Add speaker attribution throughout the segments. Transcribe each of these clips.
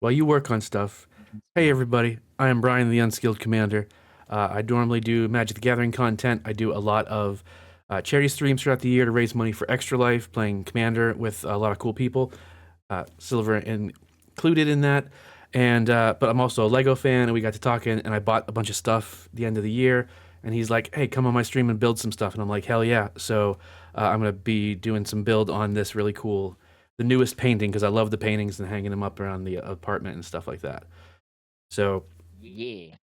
Speaker 1: while you work on stuff, hey everybody, I am Brian, the Unskilled Commander. I normally do Magic the Gathering content. I do a lot of charity streams throughout the year to raise money for Extra Life, playing Commander with a lot of cool people, Silver included in that. And but I'm also a Lego fan, and we got to talking, and I bought a bunch of stuff at the end of the year. And he's like, "Hey, come on my stream and build some stuff." And I'm like, "Hell yeah!" So I'm gonna be doing some build on this really cool, the newest painting because I love the paintings and hanging them up around the apartment and stuff like that. So
Speaker 2: Yeah.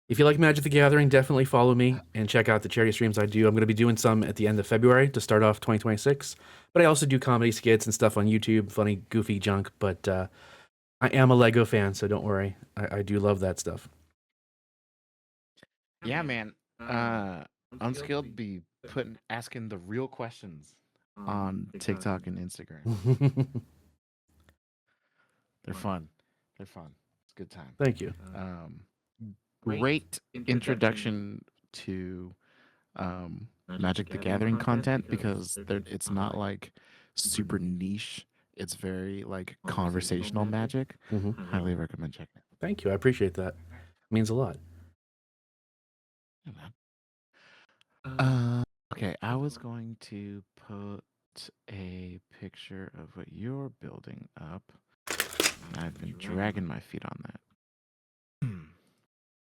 Speaker 1: if you like Magic the Gathering, definitely follow me and check out the charity streams I do. I'm going to be doing some at the end of February to start off 2026. But I also do comedy skits and stuff on YouTube, funny, goofy junk. But I am a Lego fan, so don't worry. I do love that stuff.
Speaker 2: Yeah, man. Unskilled be asking the real questions on TikTok and Instagram. They're fun. They're fun. It's a good time.
Speaker 1: Thank you.
Speaker 2: Great introduction to Magic the Gathering content because it's not like super niche. It's very like conversational magic. Highly recommend checking it.
Speaker 1: Thank you. I appreciate that. It means a lot.
Speaker 2: Okay, I was going to put a picture of what you're building up. And I've been dragging my feet on that.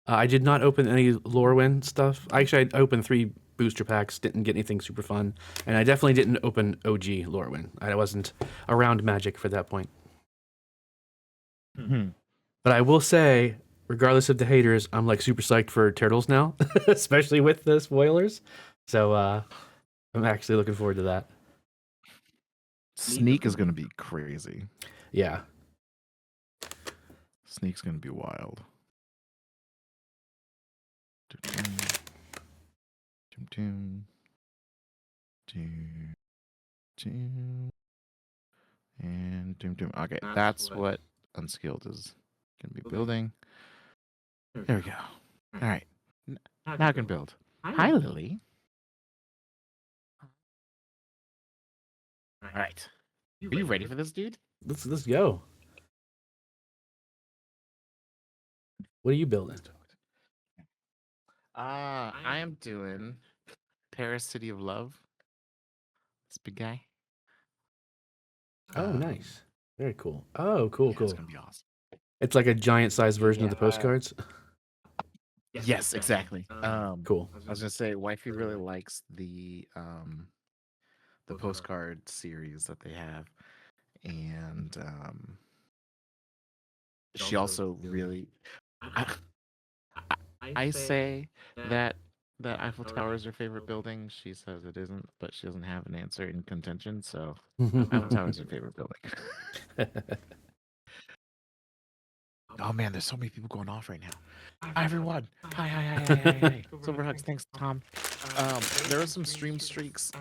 Speaker 1: I did not open any Lorwyn stuff. Actually, I opened 3 booster packs, didn't get anything super fun. And I definitely didn't open OG Lorwyn. I wasn't around Magic for that point. But I will say, regardless of the haters, I'm like super psyched for Turtles now, especially with the spoilers. So I'm actually looking forward to that.
Speaker 2: Sneak is going to be crazy.
Speaker 1: Yeah.
Speaker 2: Sneak's going to be wild. And okay, that's what Unskilled is going to be building. There we go. All right. Now I can build. Hi, Lily. All right. Are you ready for this, dude?
Speaker 1: Let's go. What are you building?
Speaker 2: I am doing Paris City of Love. This big guy.
Speaker 1: Oh, nice. Very cool. Oh, cool, cool.
Speaker 2: It's gonna be awesome.
Speaker 1: It's like a giant size version of the postcards.
Speaker 2: Yes, exactly.
Speaker 1: Cool.
Speaker 2: I was gonna say, wifey really likes the postcard series that they have, and she also really. I say that Eiffel Tower is her favorite building. She says it isn't, but she doesn't have an answer in contention. So Eiffel Tower is her favorite building. Oh man, there's so many people going off right now. Hi everyone. Hi. Silver hugs. Thanks, Tom. There are some stream streaks.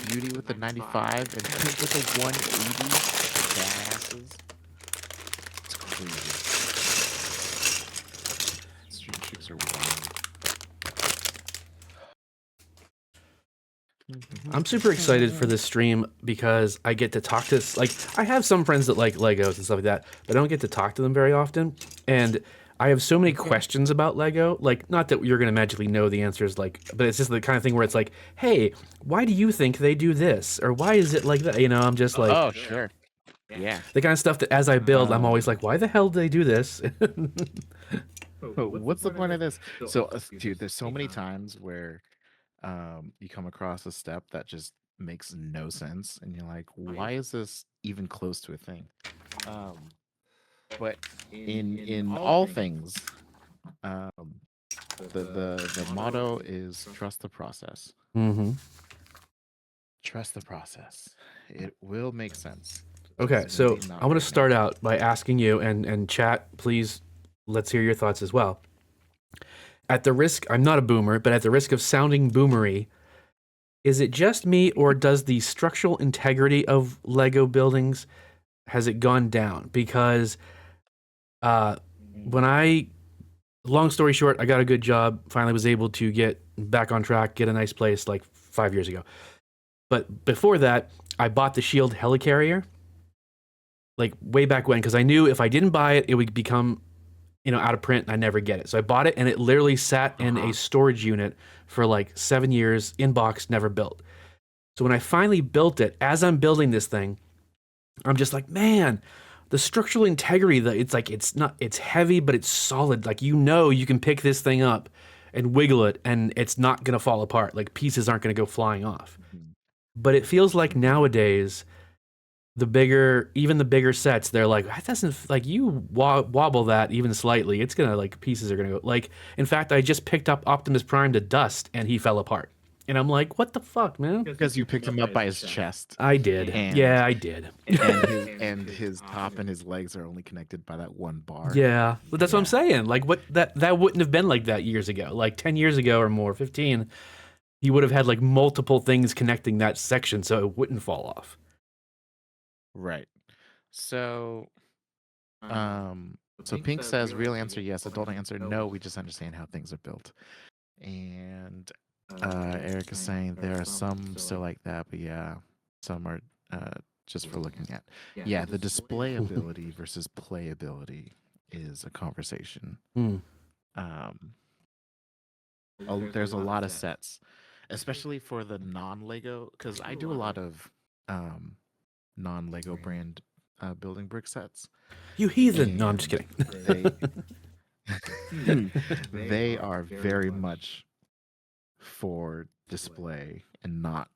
Speaker 2: Beauty with the 95 and Pink with the 180. Badasses. It's crazy. Stream streaks are wild.
Speaker 1: I'm super excited for this stream because I get to talk to, like, I have some friends that like Legos and stuff like that, but I don't get to talk to them very often. And I have so many questions about Lego, like, not that you're going to magically know the answers, like, but it's just the kind of thing where it's like, hey, why do you think they do this? Or why is it like that? You know, I'm just like,
Speaker 2: oh, sure. Yeah.
Speaker 1: The kind of stuff that as I build, I'm always like, why the hell do they do this?
Speaker 2: What's the point of this? So, dude, there's so many times where you come across a step that just makes no sense, and you're like, why is this even close to a thing? But in all things, the motto is trust the process. Trust the process. It will make sense.
Speaker 1: Okay, so I want to start out by asking you, and chat, please, let's hear your thoughts as well. At the risk, I'm not a boomer, but at the risk of sounding boomery, is it just me, or does the structural integrity of Lego buildings, has it gone down? Because long story short, I got a good job, finally was able to get back on track, get a nice place like 5 years ago. But before that, I bought the Shield helicarrier, like way back when, because I knew if I didn't buy it, it would become, out of print and I never get it. So I bought it and it literally sat in a storage unit for like 7 years, in box, never built. So when I finally built it, as I'm building this thing, I'm just like, man, the structural integrity, it's heavy, but it's solid. Like, you can pick this thing up and wiggle it and it's not going to fall apart. Like, pieces aren't going to go flying off. But it feels like nowadays, even the bigger sets, they're like, that doesn't, like, you wobble that even slightly, it's gonna, like, pieces are gonna go. Like, in fact, I just picked up Optimus Prime to dust and he fell apart. And I'm like, what the fuck, man?
Speaker 2: Because you picked him up by his chest.
Speaker 1: I did.
Speaker 2: And-
Speaker 1: Yeah, I did.
Speaker 2: And his top and his legs are only connected by that one bar.
Speaker 1: Yeah, but that's what I'm saying. Like, that wouldn't have been like that years ago. Like 10 years ago or more, 15, he would have had like multiple things connecting that section so it wouldn't fall off.
Speaker 2: Right. So so Pink says real answer yes, adult answer no, we just understand how things are built. And Eric is saying there are some still like that, but yeah, some are just for looking at. Yeah, the display ability versus playability is a conversation.
Speaker 1: Hmm.
Speaker 2: There's a lot of sets, especially for the non-Lego, because I do a lot of non-Lego brand building brick sets.
Speaker 1: You heathen. No, I'm just kidding.
Speaker 2: They are very much for display and not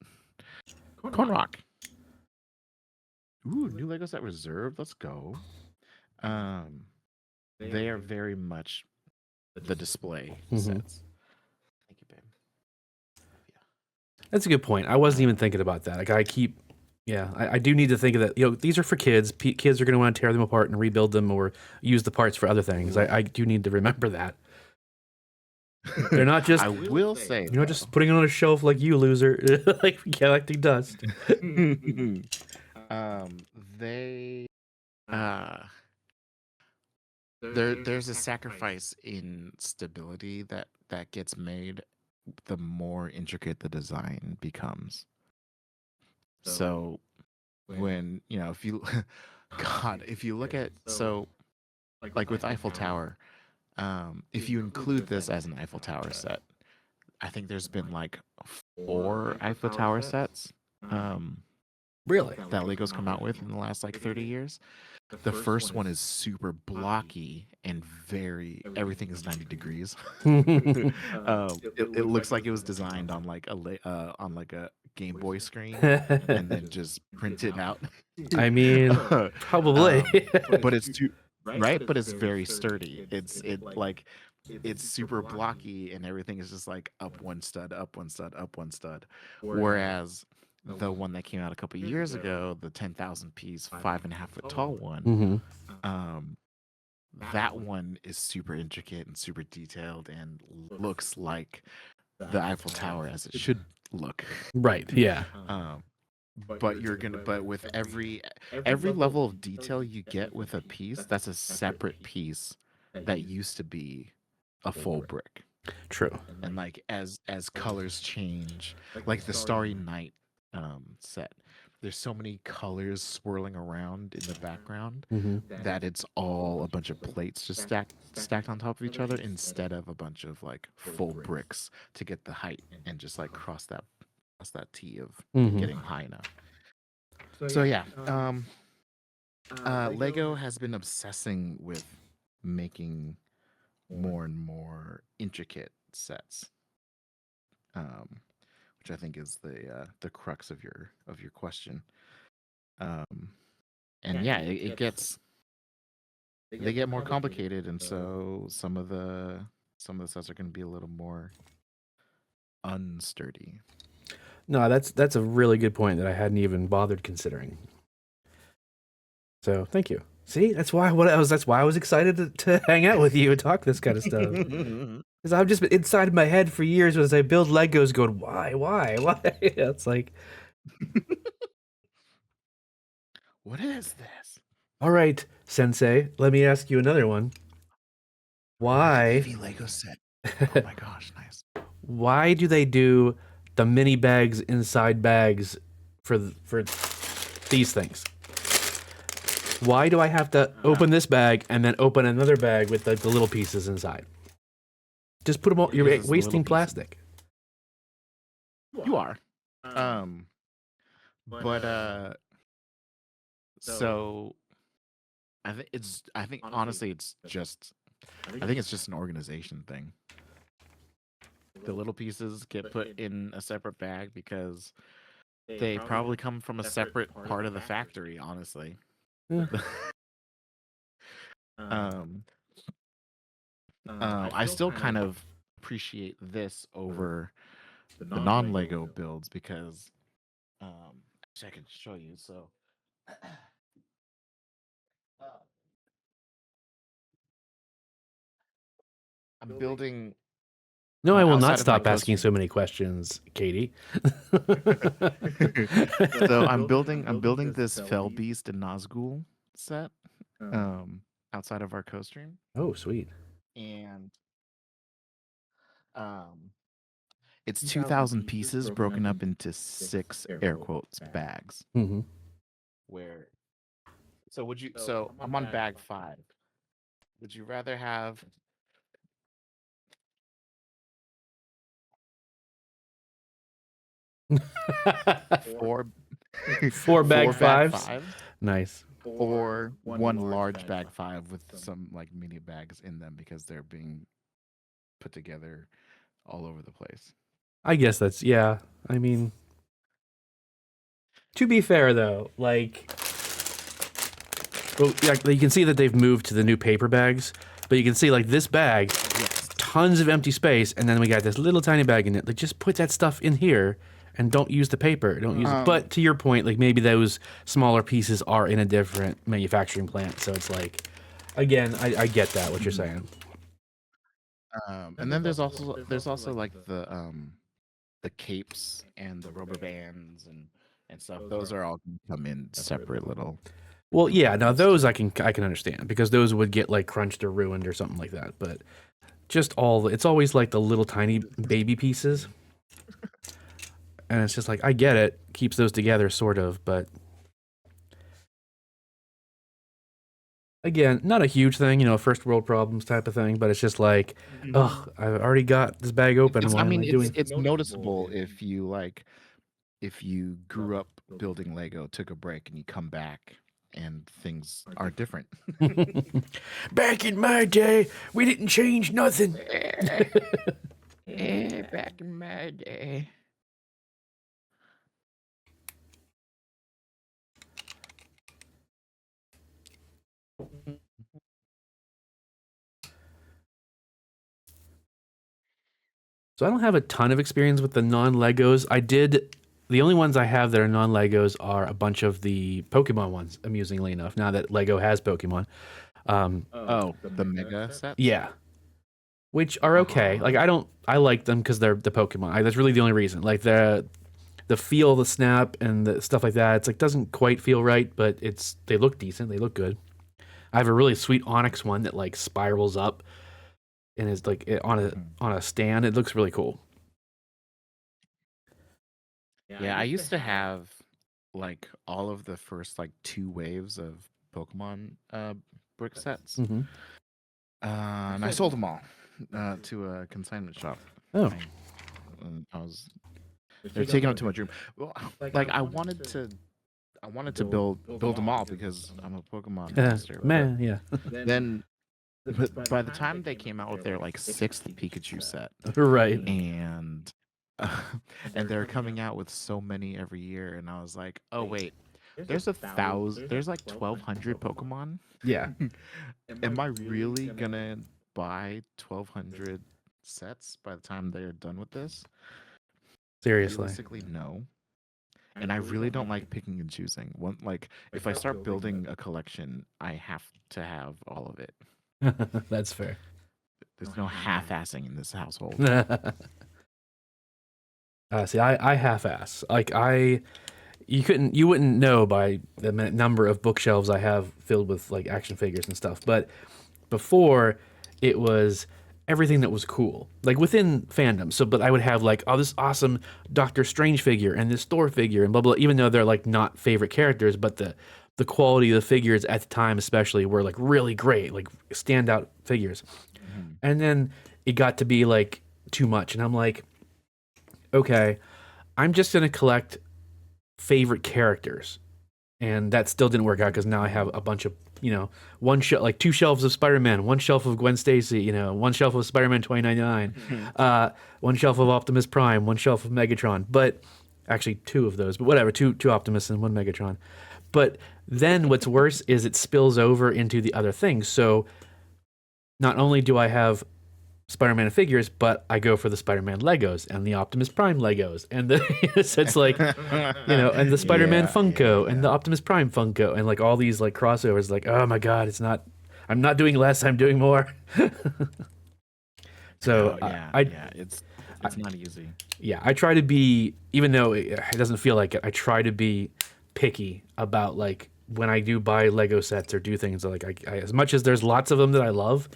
Speaker 2: Corn Rock. Ooh, new Lego set reserved. Let's go. They are very much the display sets. Thank you, babe.
Speaker 1: That's a good point. I wasn't even thinking about that. Like, I do need to think of that. These are for kids. Kids are going to want to tear them apart and rebuild them or use the parts for other things. I do need to remember that. They're not just.
Speaker 2: I will say,
Speaker 1: you're not just putting it on a shelf like you, loser, like collecting dust.
Speaker 2: There's a sacrifice in stability that gets made the more intricate the design becomes. So when, if you if you look at, like with Eiffel Tower, if you include this as an Eiffel Tower set, I think there's been like 4 Eiffel Tower sets
Speaker 1: Really?
Speaker 2: that Lego's come out with in the last like 30 years. The first one is super blocky and everything is 90 degrees. It looks like it was designed on like a Game Boy screen and then just printed out.
Speaker 1: I mean, probably.
Speaker 2: But it's too right, but it's very sturdy. It's super blocky and everything is just like up one stud, up one stud, up one stud. Whereas the one that came out a couple years ago, the 10,000 piece, 5.5 foot tall one, that one is super intricate and super detailed and looks like the Eiffel Tower as it should look.
Speaker 1: Right. Yeah.
Speaker 2: But with every level of detail you get with a piece, that's a separate piece that used to be a full brick.
Speaker 1: True.
Speaker 2: And like as colors change, like the Starry Night set, there's so many colors swirling around in the background that it's all a bunch of plates just stacked on top of each other instead of a bunch of like full bricks to get the height and just like cross that T of getting high enough. So yeah, Lego has been obsessing with making more and more intricate sets, which I think is the crux of your question. And yeah, it gets they get more complicated, and so some of the sets are going to be a little more unsturdy.
Speaker 1: No, that's a really good point that I hadn't even bothered considering. So thank you. See, that's why I was excited to hang out with you and talk this kind of stuff. Because I've just been inside my head for years as I build Legos, going, why? It's like,
Speaker 2: what is this?
Speaker 1: All right, Sensei, let me ask you another one. Why?
Speaker 2: Heavy Lego set. Oh my gosh, nice.
Speaker 1: Why do they do the mini bags inside bags for these things? Why do I have to open this bag and then open another bag with the little pieces inside? Just put them all. You're
Speaker 2: Because it's the
Speaker 1: wasting
Speaker 2: little pieces.
Speaker 1: plastic.
Speaker 2: You are. But so I think honestly it's just an organization thing. The little pieces get put in a separate bag because they probably come from a separate part of the factory, honestly.
Speaker 1: Yeah.
Speaker 2: I still kind of appreciate this over the non-Lego builds because actually I can show you. So I'm building.
Speaker 1: No, I will
Speaker 2: outside
Speaker 1: not
Speaker 2: of my
Speaker 1: stop asking
Speaker 2: coaster.
Speaker 1: so many questions, Katie.
Speaker 2: So I'm building this Fell Beast and Nazgul set outside of our co-stream,
Speaker 1: Oh, sweet.
Speaker 2: and it's 2,000 pieces broken up into 6 air quotes bags.
Speaker 1: Mm-hmm.
Speaker 2: Where so I'm on bag 5. Would you rather have four
Speaker 1: Four bag fives?
Speaker 2: fives
Speaker 1: Nice.
Speaker 2: or one large bag 5 with some like mini bags in them because they're being put together all over the place?
Speaker 1: I guess that's, yeah. I mean, to be fair though, like, well, yeah, you can see that they've moved to the new paper bags, but you can see like this bag,
Speaker 2: Yes.
Speaker 1: tons of empty space, and then we got this little tiny bag in it. Like, just put that stuff in here and don't use the paper. Don't use it. But to your point, like maybe those smaller pieces are in a different manufacturing plant, so it's like, again, I get that what you're saying.
Speaker 2: And then there's also like the capes and the rubber bands and stuff. Those are all gonna come in separate little.
Speaker 1: Well, yeah, now those I can understand because those would get like crunched or ruined or something like that. But just it's always like the little tiny baby pieces, and it's just like I get it, keeps those together sort of, but again, not a huge thing, first world problems type of thing. But it's just like, ugh, I've already got this bag open.
Speaker 2: It's,
Speaker 1: Why
Speaker 2: I
Speaker 1: am
Speaker 2: mean,
Speaker 1: I doing?
Speaker 2: it's noticeable if you grew up building Lego, took a break, and you come back and things are different.
Speaker 1: Back in my day, we didn't change nothing.
Speaker 2: Back in my day.
Speaker 1: So I don't have a ton of experience with the non-Legos. The only ones I have that are non-Legos are a bunch of the Pokemon ones, amusingly enough, now that Lego has Pokemon.
Speaker 2: The mega set?
Speaker 1: Yeah. Which are okay. Like I like them because they're the Pokemon. That's really the only reason. Like the feel, the snap, and the stuff like that. It's like doesn't quite feel right, but they look decent. They look good. I have a really sweet Onyx one that like spirals up and is like on a stand. It looks really cool.
Speaker 2: Yeah, I used to have like all of the first like 2 waves of Pokemon brick sets.
Speaker 1: Mm-hmm.
Speaker 2: And I sold them all to a consignment shop.
Speaker 1: Oh.
Speaker 2: They're taking up too much room. Well, like I wanted to build them all because I'm a Pokemon master.
Speaker 1: Man, yeah.
Speaker 2: Then but by the time they came out with their like 6th Pikachu set,
Speaker 1: Right.
Speaker 2: and they're coming out with so many every year, and I was like, oh wait, there's like 1,200 Pokemon.
Speaker 1: Yeah.
Speaker 2: Am I really gonna buy 1,200 sets by the time they're done with this?
Speaker 1: Seriously.
Speaker 2: Realistically, no. And I really don't like picking and choosing. Like if I start building a collection, I have to have all of it.
Speaker 1: That's fair.
Speaker 2: There's no half-assing in this household.
Speaker 1: See, I half-ass. Like you wouldn't know by the number of bookshelves I have filled with like action figures and stuff. But before, it was everything that was cool, like within fandom. So, but I would have like, oh, this awesome Doctor Strange figure and this Thor figure and blah blah. Even though they're like not favorite characters, but the the quality of the figures at the time, especially, were like really great, like standout figures. And then it got to be like too much, and I'm like, okay, I'm just gonna collect favorite characters, and that still didn't work out because now I have a bunch of one shelf, like 2 shelves of Spider-Man, 1 shelf of Gwen Stacy, 1 shelf of Spider-Man 2099, 1 shelf of Optimus Prime, 1 shelf of Megatron, but actually 2 of those, but whatever, two Optimus and 1 Megatron. But then what's worse is it spills over into the other things. So not only do I have Spider-Man figures, but I go for the Spider-Man Legos and the Optimus Prime Legos, and so it's like, and the Spider-Man Funko and the Optimus Prime Funko, and like all these like crossovers. Like, oh my god, I'm not doing less, I'm doing more. So
Speaker 2: it's not easy.
Speaker 1: Yeah, I try to be, even though it doesn't feel like it, I try to be picky about like when I do buy Lego sets or do things. Like I as much as there's lots of them that I love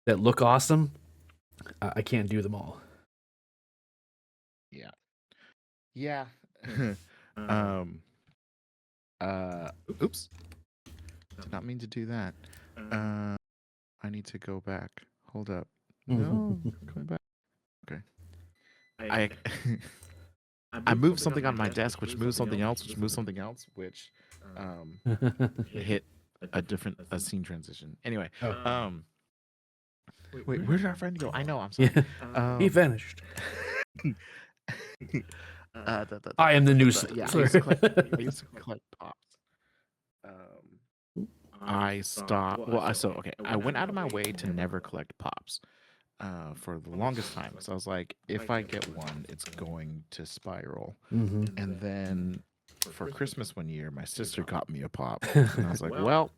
Speaker 1: that look awesome, I can't do them all.
Speaker 2: Yeah. Oops. Did not mean to do that. I need to go back. Hold up. No, going back. Okay. I moved something on my desk, which moved something else, which moved something else, which hit a scene transition. Anyway, wait, where did our friend go? I know, I'm sorry.
Speaker 1: He vanished.
Speaker 2: I
Speaker 1: I am the new.
Speaker 2: Yeah, I used to collect pops. I stopped. Well, I went out of my way to never collect pops for the longest time. So I was like, if I get one, it's going to spiral. And then for Christmas one year, my sister got me a pop, and I was like, well,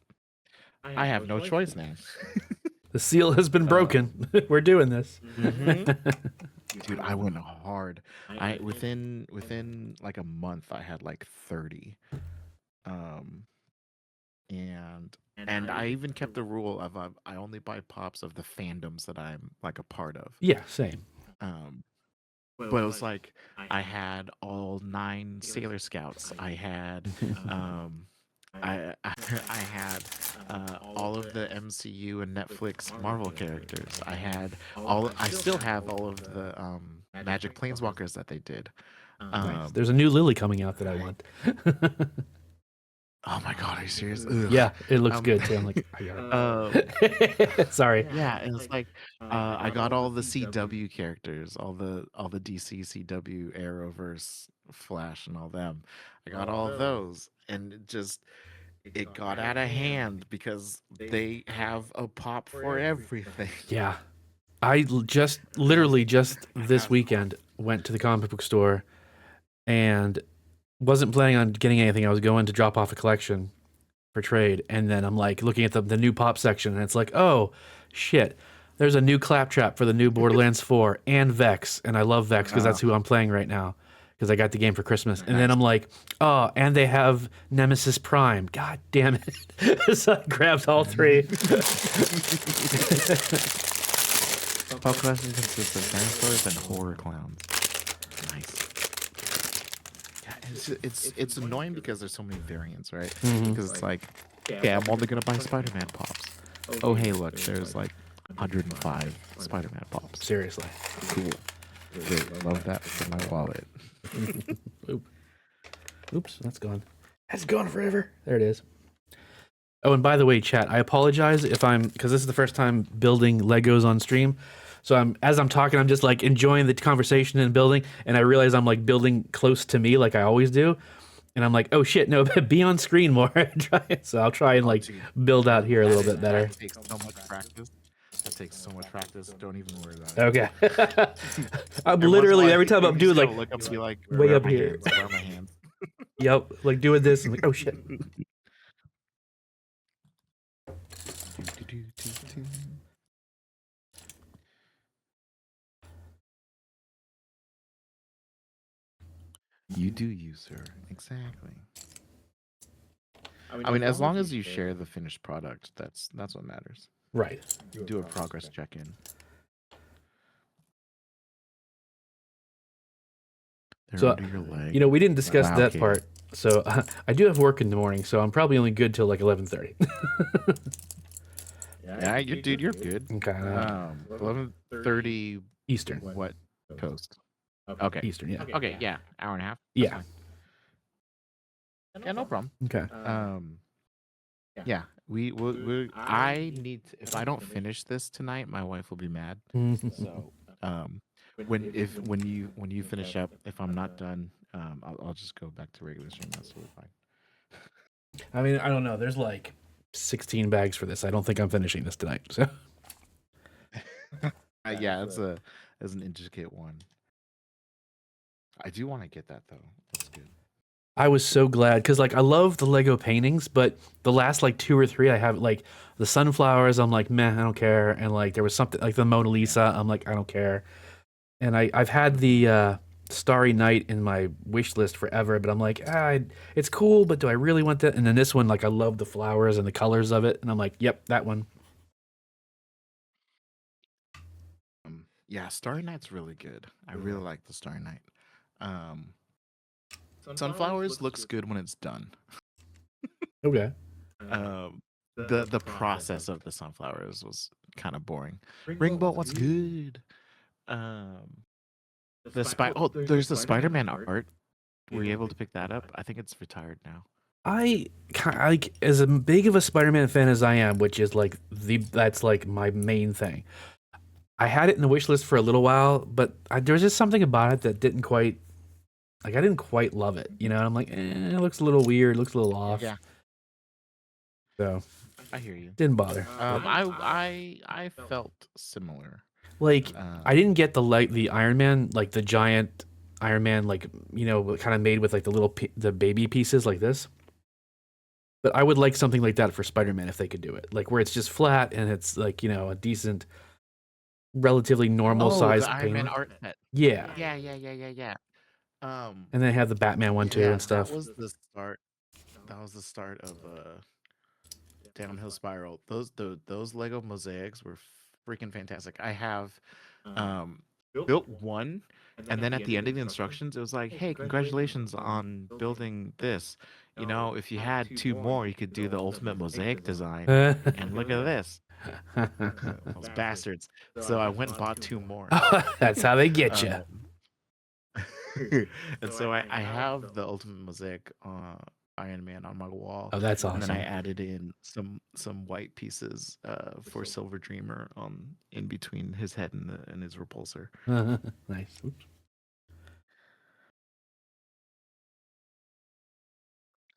Speaker 2: I have no choice now.
Speaker 1: The seal has been broken. We're doing this.
Speaker 2: Dude, I went hard. I within like a month, I had like 30. And I even kept the rule of I only buy pops of the fandoms that I'm like a part of.
Speaker 1: Yeah, same.
Speaker 2: But it was like I had all 9 Sailor Scouts. I had I had all of the MCU and Netflix Marvel characters. I still have all of the Magic Planeswalkers that they did.
Speaker 1: Nice. There's a new Lily coming out that I want.
Speaker 2: Oh my god, are you serious? Ugh.
Speaker 1: Yeah, it looks good too. I'm like, sorry.
Speaker 2: Yeah, and it's like I got all the CW characters, all the DC CW Arrowverse, Flash, and all them. I got all of those, and it got out of hand because they have a pop for everything.
Speaker 1: Yeah, I literally just this weekend went to the comic book store and wasn't planning on getting anything. I was going to drop off a collection for trade, and then I'm like looking at the new pop section, and it's like, oh shit, there's a new Claptrap for the new Borderlands 4 and Vex, and I love Vex because that's who I'm playing right now because I got the game for Christmas. And then I'm like, oh, and they have Nemesis Prime. God damn it! So I grabbed all 3.
Speaker 2: Pop collection consists of dinosaurs and horror clowns. Nice. It's annoying because there's so many variants, right? Because it's like, yeah, I'm only gonna buy Spider-Man pops. Oh hey, look, there's like 105 Spider-Man pops.
Speaker 1: Seriously,
Speaker 2: cool. Great, love that for my wallet.
Speaker 1: Oops, that's gone. That's gone forever. There it is. Oh, and by the way, chat, I apologize because this is the first time building Legos on stream. So as I'm talking, I'm just like enjoying the conversation and building, and I realize I'm like building close to me like I always do. And I'm like, oh shit, no, be on screen more. So I'll try and like build out here a little bit better.
Speaker 2: That takes so much practice. Don't even worry about it.
Speaker 1: Okay. I'm literally every time I'm doing like
Speaker 2: look up and be like
Speaker 1: way up here.
Speaker 2: Where are my hands?
Speaker 1: Yep, like doing this and like, oh shit.
Speaker 2: You do you, sir. Exactly. I mean, as long as you share the finished product, that's what matters.
Speaker 1: Right.
Speaker 2: Do a progress check-in.
Speaker 1: So, we didn't discuss that part. So I do have work in the morning, so I'm probably only good till like 11:30.
Speaker 2: Yeah, dude, you're good.
Speaker 1: Okay,
Speaker 2: 11:30.
Speaker 1: Eastern.
Speaker 2: What coast? Okay.
Speaker 1: Eastern, yeah.
Speaker 2: Okay, yeah, hour and a half.
Speaker 1: Yeah.
Speaker 2: That's fine. Yeah, no problem.
Speaker 1: Okay.
Speaker 2: Yeah, I need to, if I don't finish this tonight, my wife will be mad. So, when you finish up, if I'm not done, I'll just go back to regular stream. That's totally fine.
Speaker 1: I mean, I don't know. There's like 16 bags for this. I don't think I'm finishing this tonight. So
Speaker 2: Yeah, as an intricate one. I do want to get that though. That's good.
Speaker 1: I was so glad because like I love the Lego paintings, but the last like 2 or 3 I have like the sunflowers. I'm like, meh, I don't care. And like there was something like the Mona Lisa. I'm like, I don't care. And I've had the Starry Night in my wish list forever, but I'm like, it's cool, but do I really want that? And then this one, like, I love the flowers and the colors of it, and I'm like, yep, that one.
Speaker 2: Yeah, Starry Night's really good. I really like the Starry Night. Sunflowers looks good when it's done.
Speaker 1: Okay.
Speaker 2: The process of the sunflowers was kind of boring. Ringbolt, what's good? There's the Spider-Man art. Were you able to pick that up? I think it's retired now.
Speaker 1: I like as big of a Spider-Man fan as I am, which is like that's like my main thing. I had it in the wish list for a little while, but there was just something about it that didn't quite like I didn't quite love it. You know, I'm like, it looks a little weird, looks a little off.
Speaker 2: Yeah.
Speaker 1: So
Speaker 2: I hear you.
Speaker 1: didn't bother.
Speaker 2: I felt similar.
Speaker 1: Like I didn't get the Iron Man, like the giant Iron Man, like kind of made with like the little the baby pieces like this. But I would like something like that for Spider-Man if they could do it, like where it's just flat and it's like a decent, relatively normal size
Speaker 2: the Iron
Speaker 1: paint.
Speaker 2: Man art set.
Speaker 1: Yeah.
Speaker 2: Yeah.
Speaker 1: And then have the Batman one too and stuff.
Speaker 2: That was the start. That was the start of Downhill Spiral. Those Lego mosaics were freaking fantastic. I have built one, and then at the end of the instructions, it was like, "Hey, congratulations on building this. If you had 2 more, you could do the ultimate mosaic design." And look at this, those bastards. So I went and bought 2 more.
Speaker 1: That's how they get you.
Speaker 2: And so I have the ultimate mosaic Iron Man on my wall.
Speaker 1: Oh, that's awesome.
Speaker 2: And then I added in some white pieces for Silver Dreamer in between his head and his repulsor.
Speaker 1: Nice. Oops.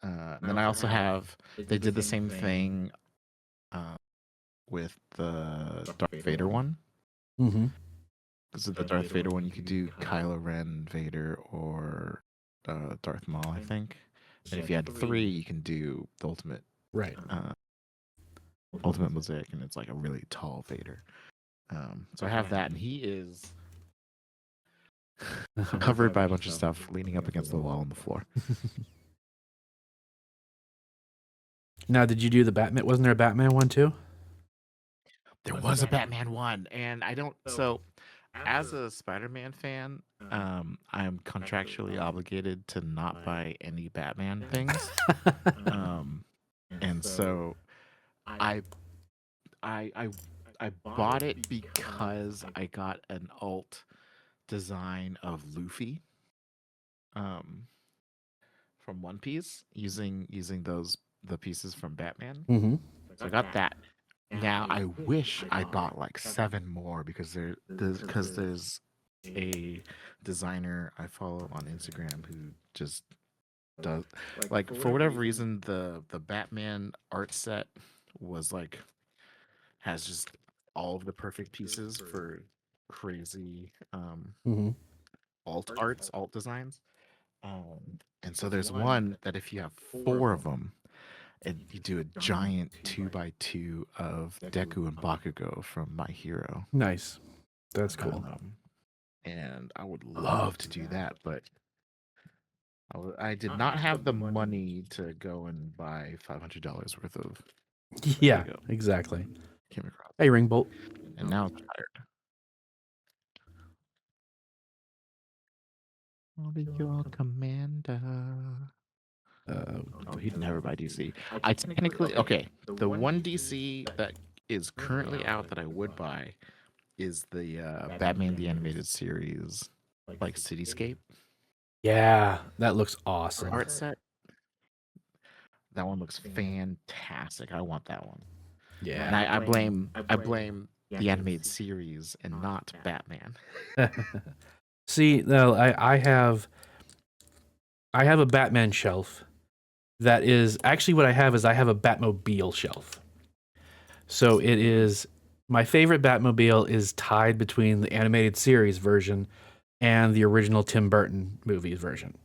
Speaker 2: And then I also have they did the same thing with the Darth Vader one.
Speaker 1: Mm-hmm.
Speaker 2: This is the Darth Vader one. You could do Kylo Ren, Vader, or Darth Maul, I think. And if you had 3, you can do the ultimate.
Speaker 1: Right.
Speaker 2: Ultimate mosaic, and it's like a really tall Vader. So I have that, and he is covered by a bunch of stuff, leaning up against the wall on the floor.
Speaker 1: Now, did you do the Batman? Wasn't there a Batman one too?
Speaker 2: There was a Batman one, and I don't. So, as a Spider-Man fan, I'm contractually obligated to not buy any Batman things. And so I bought it because I got an alt design of Luffy from One Piece using the pieces from Batman.
Speaker 1: Mm-hmm.
Speaker 2: So I got that. Now I wish I bought like 7 more because there's a designer I follow on Instagram who just does like for whatever reason the Batman art set was like has just all of the perfect pieces for crazy alt designs. And so there's one that if you have 4 of them, and you do a giant 2x2 of Deku and Bakugo from My Hero.
Speaker 1: Nice. That's cool.
Speaker 2: And I would love to do that, but I did not have the money to go and buy $500 worth of.
Speaker 1: Yeah, exactly.
Speaker 2: Came across.
Speaker 1: Hey, Ringbolt.
Speaker 2: And now I'm tired. I'll be your commander. Oh, he'd never buy DC. I technically okay. The one DC that is currently out that I would buy is the Batman the Animated Series, like Cityscape
Speaker 1: Yeah, that looks awesome.
Speaker 2: art set. That one looks fantastic. I want that one. And
Speaker 1: Yeah.
Speaker 2: I blame the animated series and not Batman.
Speaker 1: See, no, I have a Batman shelf that is actually what I have is I have a Batmobile shelf. So it is my favorite Batmobile is tied between the animated series version and the original Tim Burton movies version.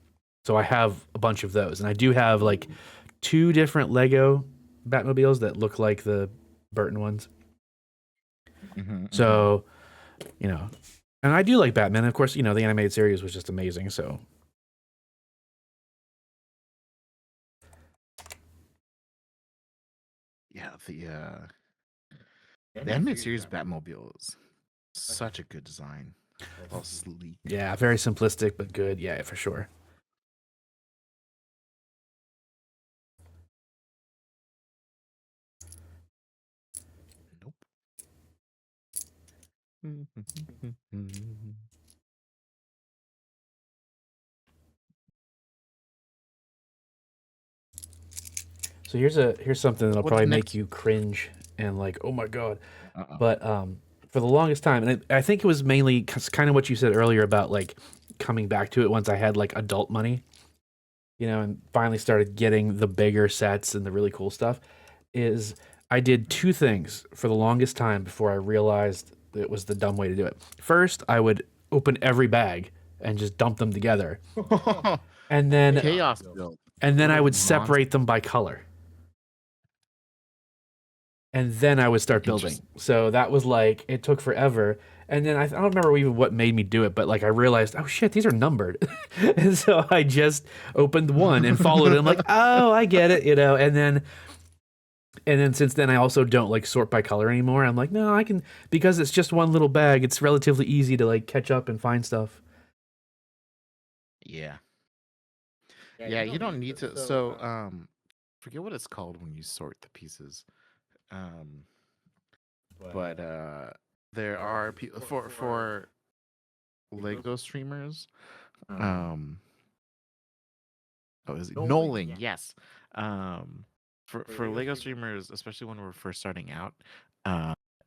Speaker 1: So I have a bunch of those, and I do have like 2 different Lego Batmobiles that look like the Burton ones. So, you know, and I do like Batman. Of course, you know, the animated series was just amazing. So,
Speaker 2: Yeah, the animated series Batmobile is such a good design. All sleek.
Speaker 1: yeah, very simplistic but good. Yeah, for sure.
Speaker 2: Nope.
Speaker 1: So here's something that'll
Speaker 2: What's
Speaker 1: probably
Speaker 2: next?
Speaker 1: make you cringe and like, oh my god.
Speaker 2: Uh-oh.
Speaker 1: But for the longest time, and I think it was mainly kind of what you said earlier about like coming back to it once I had like adult money, you know, and finally started getting the bigger sets and the really cool stuff. Is I did 2 things for the longest time before I realized it was the dumb way to do it. First, I would open every bag and just dump them together, and then
Speaker 2: Chaos build.
Speaker 1: I would separate them by color. And then I would start building. So that was like it took forever. And then I don't remember even what made me do it, but like I realized, oh shit, these are numbered. And so I just opened one and followed it. I'm like, oh, I get it, you know. And then since then I also don't like sort by color anymore. I'm like, no, I can because it's just one little bag. It's relatively easy to like catch up and find stuff.
Speaker 2: Yeah. Yeah, you don't need to. So, forget what it's called when you sort the pieces. But there are people for Lego streamers. Oh, is it Knowling? Yes. For Lego streamers, especially when we're first starting out,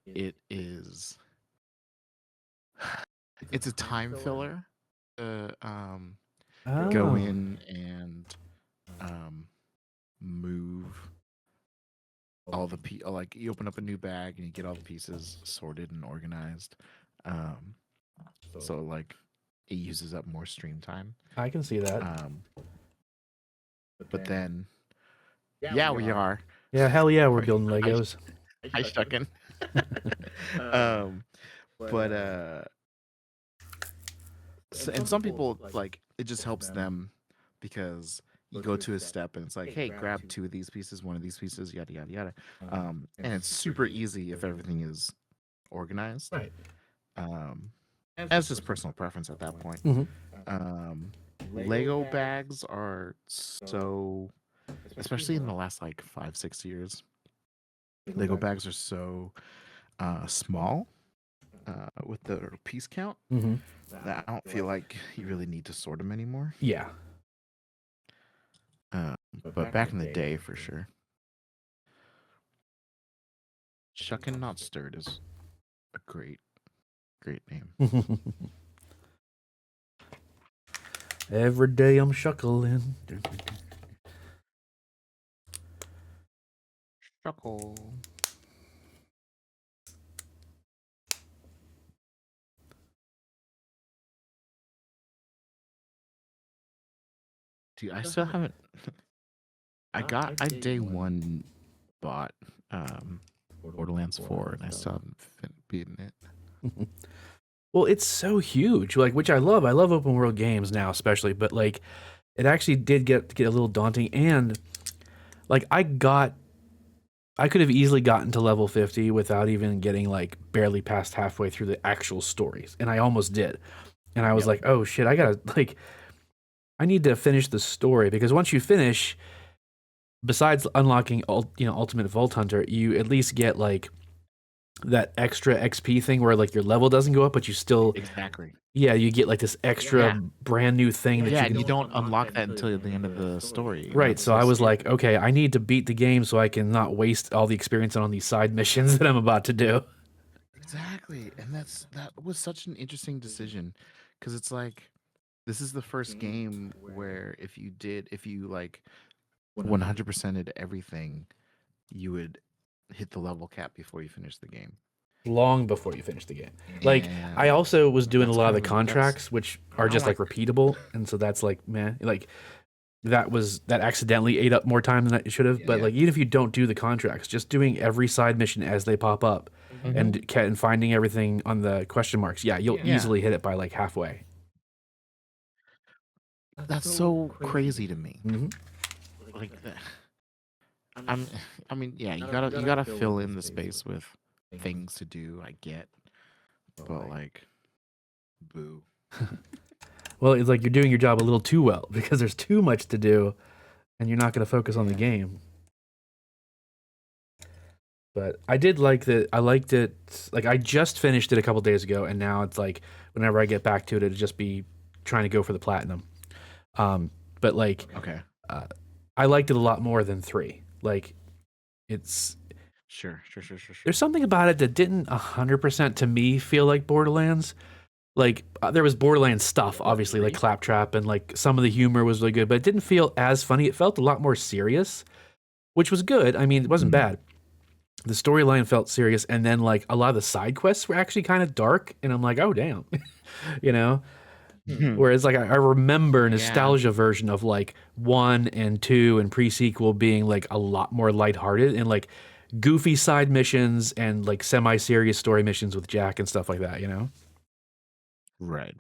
Speaker 2: it is it's a time filler to go
Speaker 1: Oh.
Speaker 2: in and move all the like you open up a new bag and you get all the pieces sorted and organized. So like it uses up more stream time.
Speaker 1: I can see that.
Speaker 2: But then yeah, we are.
Speaker 1: Yeah, hell yeah, we're building Legos.
Speaker 2: Hi, Shuckin. But and some people like it just helps them because you go to a step and it's like, hey, grab 2 of these pieces, 1 of these pieces, yada yada yada. And it's super easy if everything is organized.
Speaker 1: Right.
Speaker 2: That's just personal preference at that point. Lego bags are so, especially in the last like 5-6 years, Lego bags are so small with the piece count that I don't feel like you really need to sort them anymore.
Speaker 1: Yeah.
Speaker 2: But back in the day, for sure. Shuckin' Not Stirred is a great name.
Speaker 1: Every day I'm shuckling.
Speaker 2: Shuckle. Dude, I still haven't. I day one bought Borderlands 4 and I still haven't beaten it.
Speaker 1: Well, it's so huge, like which I love. I love open world games now, especially, but like it actually did get a little daunting. And like I could have easily gotten to level 50 without even getting like barely past halfway through the actual stories, and I almost did. And I was like, oh shit, I I need to finish the story, because once you finish, besides unlocking Ultimate Vault Hunter, you at least get like that extra XP thing where like your level doesn't go up, but you still
Speaker 2: Exactly.
Speaker 1: you get like this extra
Speaker 2: Yeah.
Speaker 1: brand new thing that
Speaker 2: Yeah,
Speaker 1: you
Speaker 2: and
Speaker 1: can
Speaker 2: you don't unlock that until the end of the story. And
Speaker 1: Right.
Speaker 2: that's
Speaker 1: So I was
Speaker 2: stupid.
Speaker 1: like, okay, I need to beat the game so I can not waste all the experience on these side missions that I'm about to do.
Speaker 2: Exactly. And that was such an interesting decision because it's like this is the first game where if you like 100%ed everything, you would hit the level cap before you finish the game.
Speaker 1: Long before you finish the game. Like I
Speaker 2: And
Speaker 1: also was doing a
Speaker 2: that's
Speaker 1: lot of
Speaker 2: kind
Speaker 1: the
Speaker 2: of
Speaker 1: contracts, which are just like repeatable, and so that's like, man, like that accidentally ate up more time than it should have. But
Speaker 2: Yeah.
Speaker 1: like even if you don't do the contracts, just doing every side mission as they pop up and finding everything on the question marks, you'll easily hit it by like halfway.
Speaker 2: That's so crazy to me.
Speaker 1: Mm-hmm.
Speaker 2: Like that. I mean, yeah, you gotta fill in the space with things to do. I get, but like, boo.
Speaker 1: Well, it's like you're doing your job a little too well because there's too much to do, and you're not going to focus on the game. But I did like that. I liked it. Like I just finished it a couple days ago, and now it's like whenever I get back to it, it'll just be trying to go for the platinum. But like
Speaker 2: Okay,
Speaker 1: I liked it a lot more than 3. Like it's
Speaker 2: sure.
Speaker 1: there's something about it that didn't 100% to me feel like Borderlands. Like there was Borderlands stuff, obviously, like Claptrap, and like some of the humor was really good, but it didn't feel as funny. It felt a lot more serious, which was good. I mean, it wasn't bad. The storyline felt serious, and then like a lot of the side quests were actually kind of dark, and I'm like, oh damn, you know. Whereas like I remember nostalgia version of like 1 and 2 and pre-sequel being like a lot more lighthearted and like goofy side missions and like semi-serious story missions with Jack and stuff like that, you know.
Speaker 2: Right.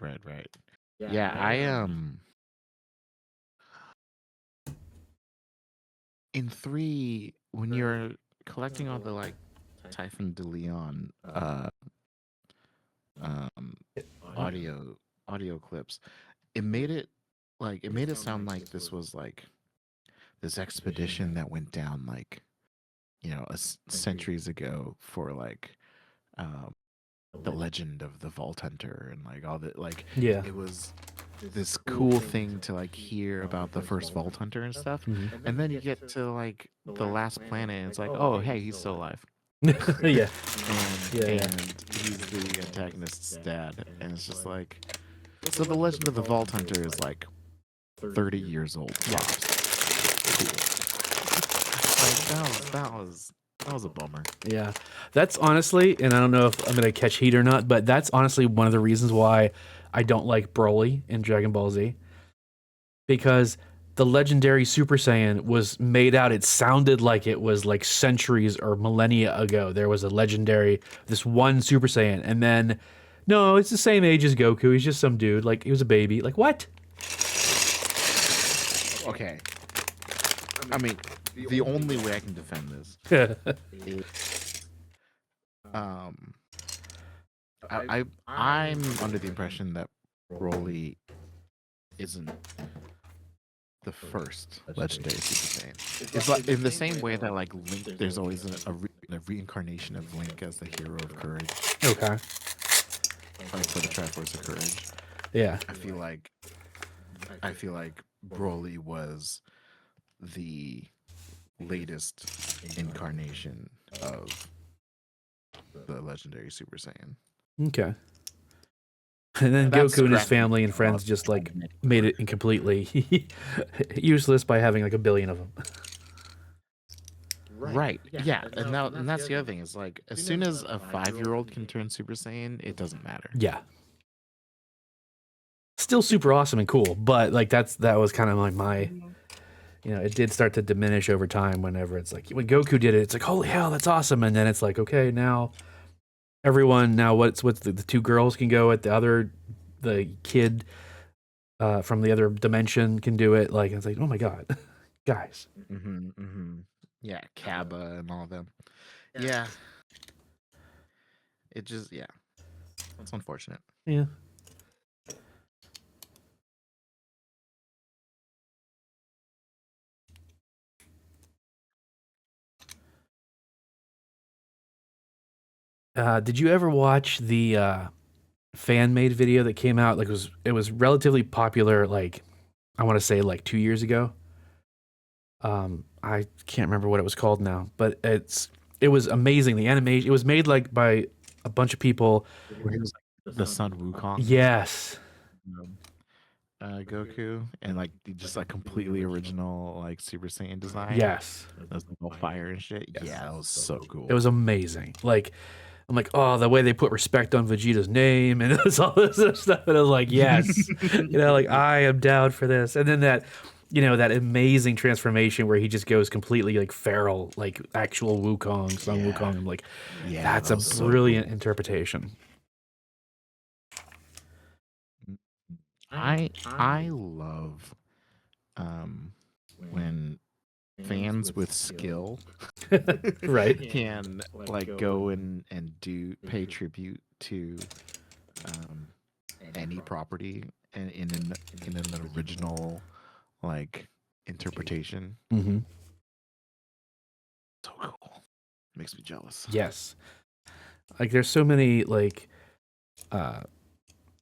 Speaker 2: Yeah, I in 3 when you're collecting all the like Typhon de Leon um audio clips, it made it sound like this was like this expedition that went down like centuries ago for like um the legend of the Vault Hunter and like all the like
Speaker 1: Yeah.
Speaker 2: it was this cool thing to like hear about the first Vault Hunter and stuff. And then you get to like the last planet and it's like, oh hey, he's still alive.
Speaker 1: Yeah.
Speaker 2: And he's the antagonist's dad. And it's just like so the legend of the Vault Hunter is like 30 years old. Like that was a bummer.
Speaker 1: Yeah. That's honestly, and I don't know if I'm going to catch heat or not, but that's honestly one of the reasons why I don't like Broly in Dragon Ball Z. Because the legendary Super Saiyan was made out, it sounded like it was like centuries or millennia ago. There was a legendary, this one Super Saiyan, and then, no, it's the same age as Goku. He's just some dude. Like, he was a baby. Like, what?
Speaker 2: Okay. I mean, the only way I can defend this is, I'm under the impression that Broly isn't the first legendary Super Saiyan. It's like in the same way that like Link, there's always a reincarnation of Link as the hero of courage.
Speaker 1: Okay.
Speaker 2: Like for the Triforce of Courage.
Speaker 1: Yeah.
Speaker 2: I feel like Broly was the latest incarnation of the legendary Super Saiyan.
Speaker 1: Okay. And then
Speaker 2: That's
Speaker 1: Goku and his
Speaker 2: scrappy.
Speaker 1: family and friends just like made it completely useless by having like a billion of them.
Speaker 2: Right. Yeah. And that's the other thing is like as soon as a 5-year-old can turn Super Saiyan, it doesn't matter.
Speaker 1: Yeah. Still super awesome and cool, but like that was kind of like my it did start to diminish over time whenever it's like when Goku did it, it's like, holy hell, that's awesome. And then it's like, okay, now everyone what's the 2 girls can go it, the kid from the other dimension can do it. Like it's like, oh my god, guys.
Speaker 2: Yeah, Kaba and all of them. Yeah. It just it's unfortunate.
Speaker 1: Yeah. Did you ever watch the fan made video that came out? Like it was relatively popular. Like I want to say like 2 years ago. I can't remember what it was called now, but it was amazing. The animation, it was made like by a bunch of people.
Speaker 2: Where he was like the Sun Wukong,
Speaker 1: Yes.
Speaker 2: um, Goku, and like just like completely original like Super Saiyan design.
Speaker 1: Yes.
Speaker 2: Those little fire and shit.
Speaker 1: Yes.
Speaker 2: Yeah, that was so cool.
Speaker 1: It was amazing. Like I'm like, oh, the way they put respect on Vegeta's name and it was all this other stuff, and I was like, yes, like I am down for this. And then that, that amazing transformation where he just goes completely like feral, like actual Wukong, Sun Wukong. I'm like, that's
Speaker 2: that was
Speaker 1: a
Speaker 2: so
Speaker 1: brilliant interpretation.
Speaker 2: I love when fans with skill
Speaker 1: Right.
Speaker 2: can like go and pay tribute to any property and in an original like interpretation.
Speaker 1: Mm-hmm.
Speaker 2: So cool. Makes me jealous.
Speaker 1: Yes. Like there's so many like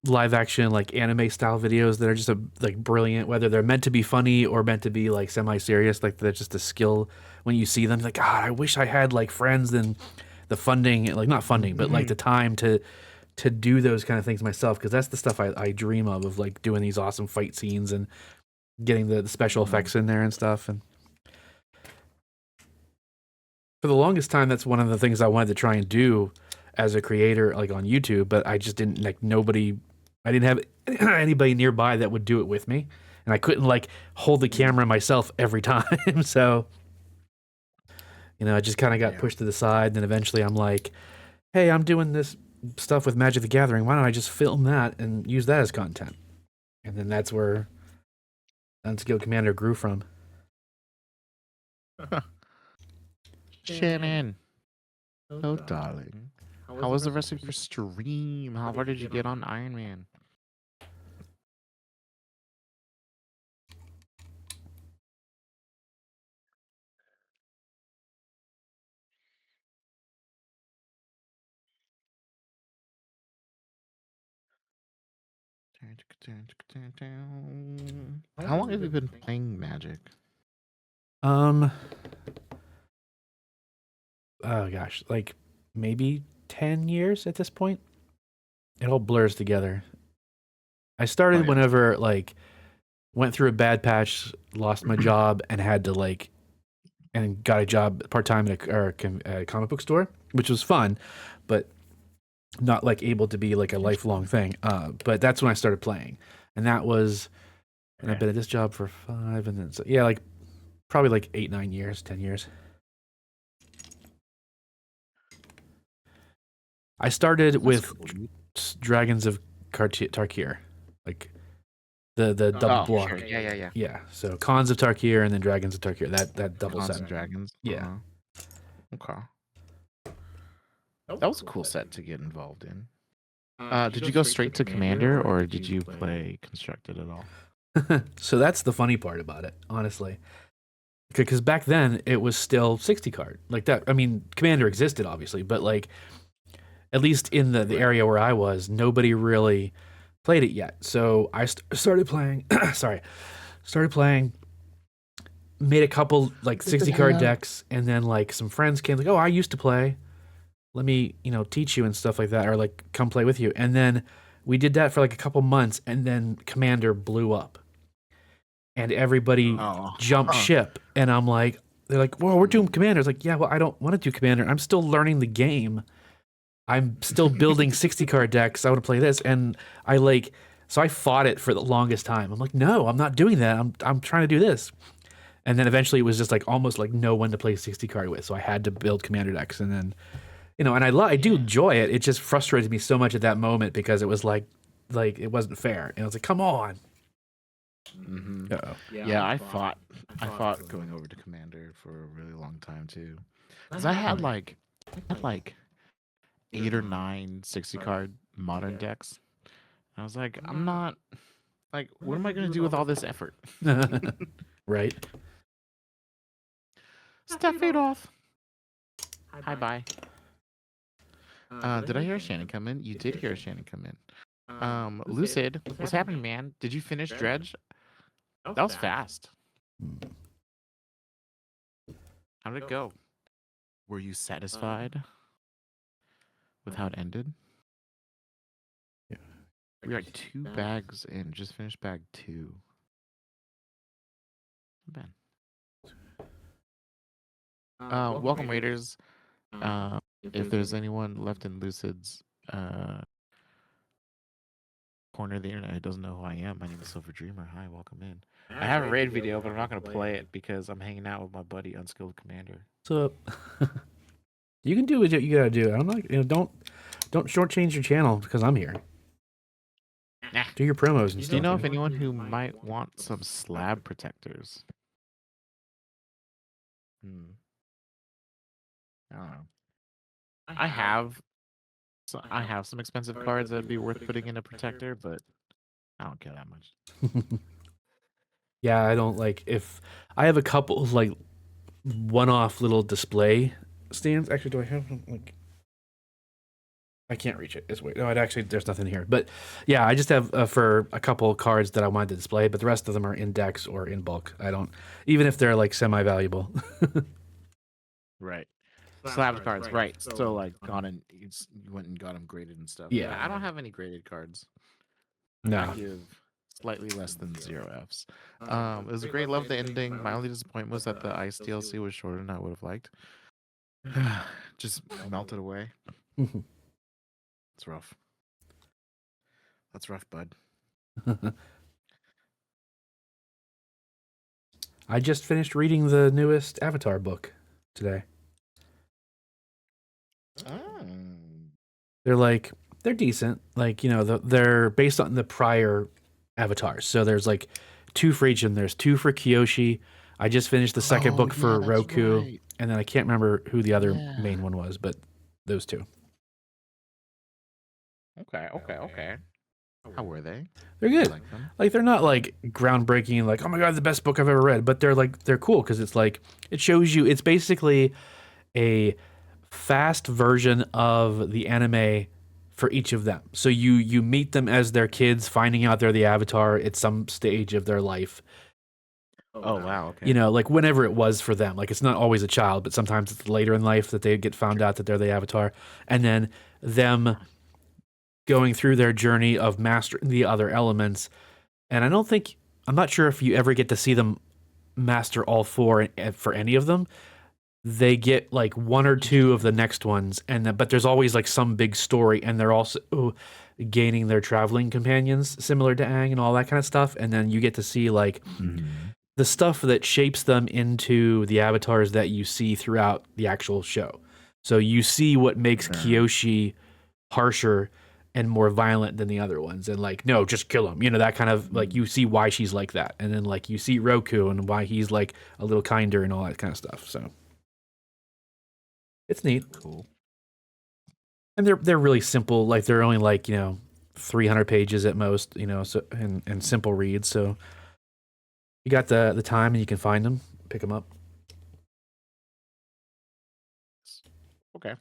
Speaker 1: live action like anime style videos that are just like brilliant, whether they're meant to be funny or meant to be like semi serious. Like they're just a skill when you see them. Like, God, I wish I had like friends and the funding, like not funding, but like the time to do those kind of things myself, because that's the stuff I dream of like doing these awesome fight scenes and getting the special effects in there and stuff. And for the longest time, that's one of the things I wanted to try and do as a creator, like on YouTube, but I just didn't I didn't have anybody nearby that would do it with me, and I couldn't like hold the camera myself every time. So, I just kind of got pushed to the side. Then eventually I'm like, hey, I'm doing this stuff with Magic the Gathering. Why don't I just film that and use that as content? And then that's where Unskilled Commander grew from.
Speaker 2: Shannon. Oh, darling. How was the rest of your stream? How far did you get on Iron Man? How long have you been playing Magic?
Speaker 1: Oh gosh, like maybe 10 years at this point. It all blurs together. I started whenever like went through a bad patch, lost my job, and had to and got a job part-time at a comic book store, which was fun, but not like able to be like a lifelong thing. But that's when I started playing, and that was, and I've been at this job for 5, and then like probably like 8, 9 years, 10 years. I started with Dragons of Tarkir, like the double block.
Speaker 2: Sure. Yeah.
Speaker 1: Yeah. So Khans of Tarkir and then Dragons of Tarkir. That double
Speaker 2: Khans
Speaker 1: set.
Speaker 2: and Dragons.
Speaker 1: Yeah.
Speaker 2: Okay. That was a cool set to get involved in. Did you go straight to Commander, or did you play Constructed at all?
Speaker 1: So that's the funny part about it, honestly. Because back then it was still 60 card like that. I mean, Commander existed obviously, but like at least in the area where I was, nobody really played it yet. So I started playing. Started playing. Made a couple like 60 card decks, and then like some friends came like, "Oh, I used to play. Let me, teach you and stuff like that, or like come play with you." And then we did that for like a couple months, and then Commander blew up, and everybody jumped ship. And I'm like, they're like, "Well, we're doing Commander." It's like, yeah, well, I don't want to do Commander. I'm still learning the game. I'm still building 60 card decks. I want to play this, and so I fought it for the longest time. I'm like, no, I'm not doing that. I'm trying to do this. And then eventually it was just like almost like no one to play 60 card with. So I had to build Commander decks, and then, and I do enjoy it. It just frustrated me so much at that moment because it was like it wasn't fair. And I was like, come on.
Speaker 2: Mm-hmm. Yeah, I fought going over to Commander for a really long time too, because I had like 8 or 9 60 card modern decks. I was like, I'm not like, what am I going to do with all this effort?
Speaker 1: Right.
Speaker 2: Step it off. Hi, bye. Did I hear Shannon come in? You did hear Shannon come in. Lucid, what's happening, man? Did you finish Dredge? That was fast. How did it go? Were you satisfied with how it ended?
Speaker 1: Yeah.
Speaker 2: We are 2 bags in. Just finished bag 2. Not bad. Welcome, Raiders. If there's anyone left in Lucid's corner of the internet who doesn't know who I am, my name is Silver Dreamer. Hi, welcome in. I have a raid video, but I'm not going to play it because I'm hanging out with my buddy Unskilled Commander.
Speaker 1: So you can do what you gotta do. I'm not, don't shortchange your channel because I'm here.
Speaker 2: Nah.
Speaker 1: Do your promos and
Speaker 2: Do
Speaker 1: stuff.
Speaker 2: you know of anyone who might want some slab protectors? I don't know. I have some expensive cards that'd be worth putting in a protector, but I don't care that much.
Speaker 1: Yeah, I don't like if I have a couple of like one-off little display stands. Actually, do I have like? I can't reach it. It's weird. No, it actually there's nothing here. But yeah, I just have for a couple cards that I wanted to display, but the rest of them are in decks or in bulk. I don't even if they're like semi-valuable.
Speaker 2: Right. Slab cards, right. So like gone and you went and got them graded and stuff.
Speaker 1: Yeah.
Speaker 2: I don't have any graded cards.
Speaker 1: No.
Speaker 2: I give slightly less than 0 Fs. It was a great love the ending. My only disappointment was that the ice DLC was shorter than I would have liked. Just melted away. It's rough. That's rough, bud.
Speaker 1: I just finished reading the newest Avatar book today. They're decent. Like, you know, they're based on the prior Avatars. So there's like 2 for each, and there's 2 for Kyoshi. I just finished the second book for Roku, right. And then I can't remember who the other main one was, but those 2.
Speaker 2: Okay. How were they?
Speaker 1: They're good. Like they're not like groundbreaking, like, oh my god, the best book I've ever read, but they're cool because it's like it shows you. It's basically a fast version of the anime for each of them. So you meet them as their kids, finding out they're the Avatar at some stage of their life.
Speaker 2: Oh wow! Okay.
Speaker 1: You know, like whenever it was for them. Like it's not always a child, but sometimes it's later in life that they get found out that they're the Avatar, and then them going through their journey of mastering the other elements. And I'm not sure if you ever get to see them master all 4 for any of them. They get like 1 or 2 of the next ones, but there's always like some big story, and they're also gaining their traveling companions similar to Aang and all that kind of stuff. And then you get to see like the stuff that shapes them into the avatars that you see throughout the actual show. So you see what makes Kyoshi harsher and more violent than the other ones, and like, no, just kill him, you know, that kind of like, you see why she's like that, and then like you see Roku and why he's like a little kinder and all that kind of stuff. So it's neat.
Speaker 2: Cool.
Speaker 1: And they're really simple, like they're only like, you know, 300 pages at most, you know, so and simple reads. So you got the time and you can find them, pick them up.
Speaker 2: Okay.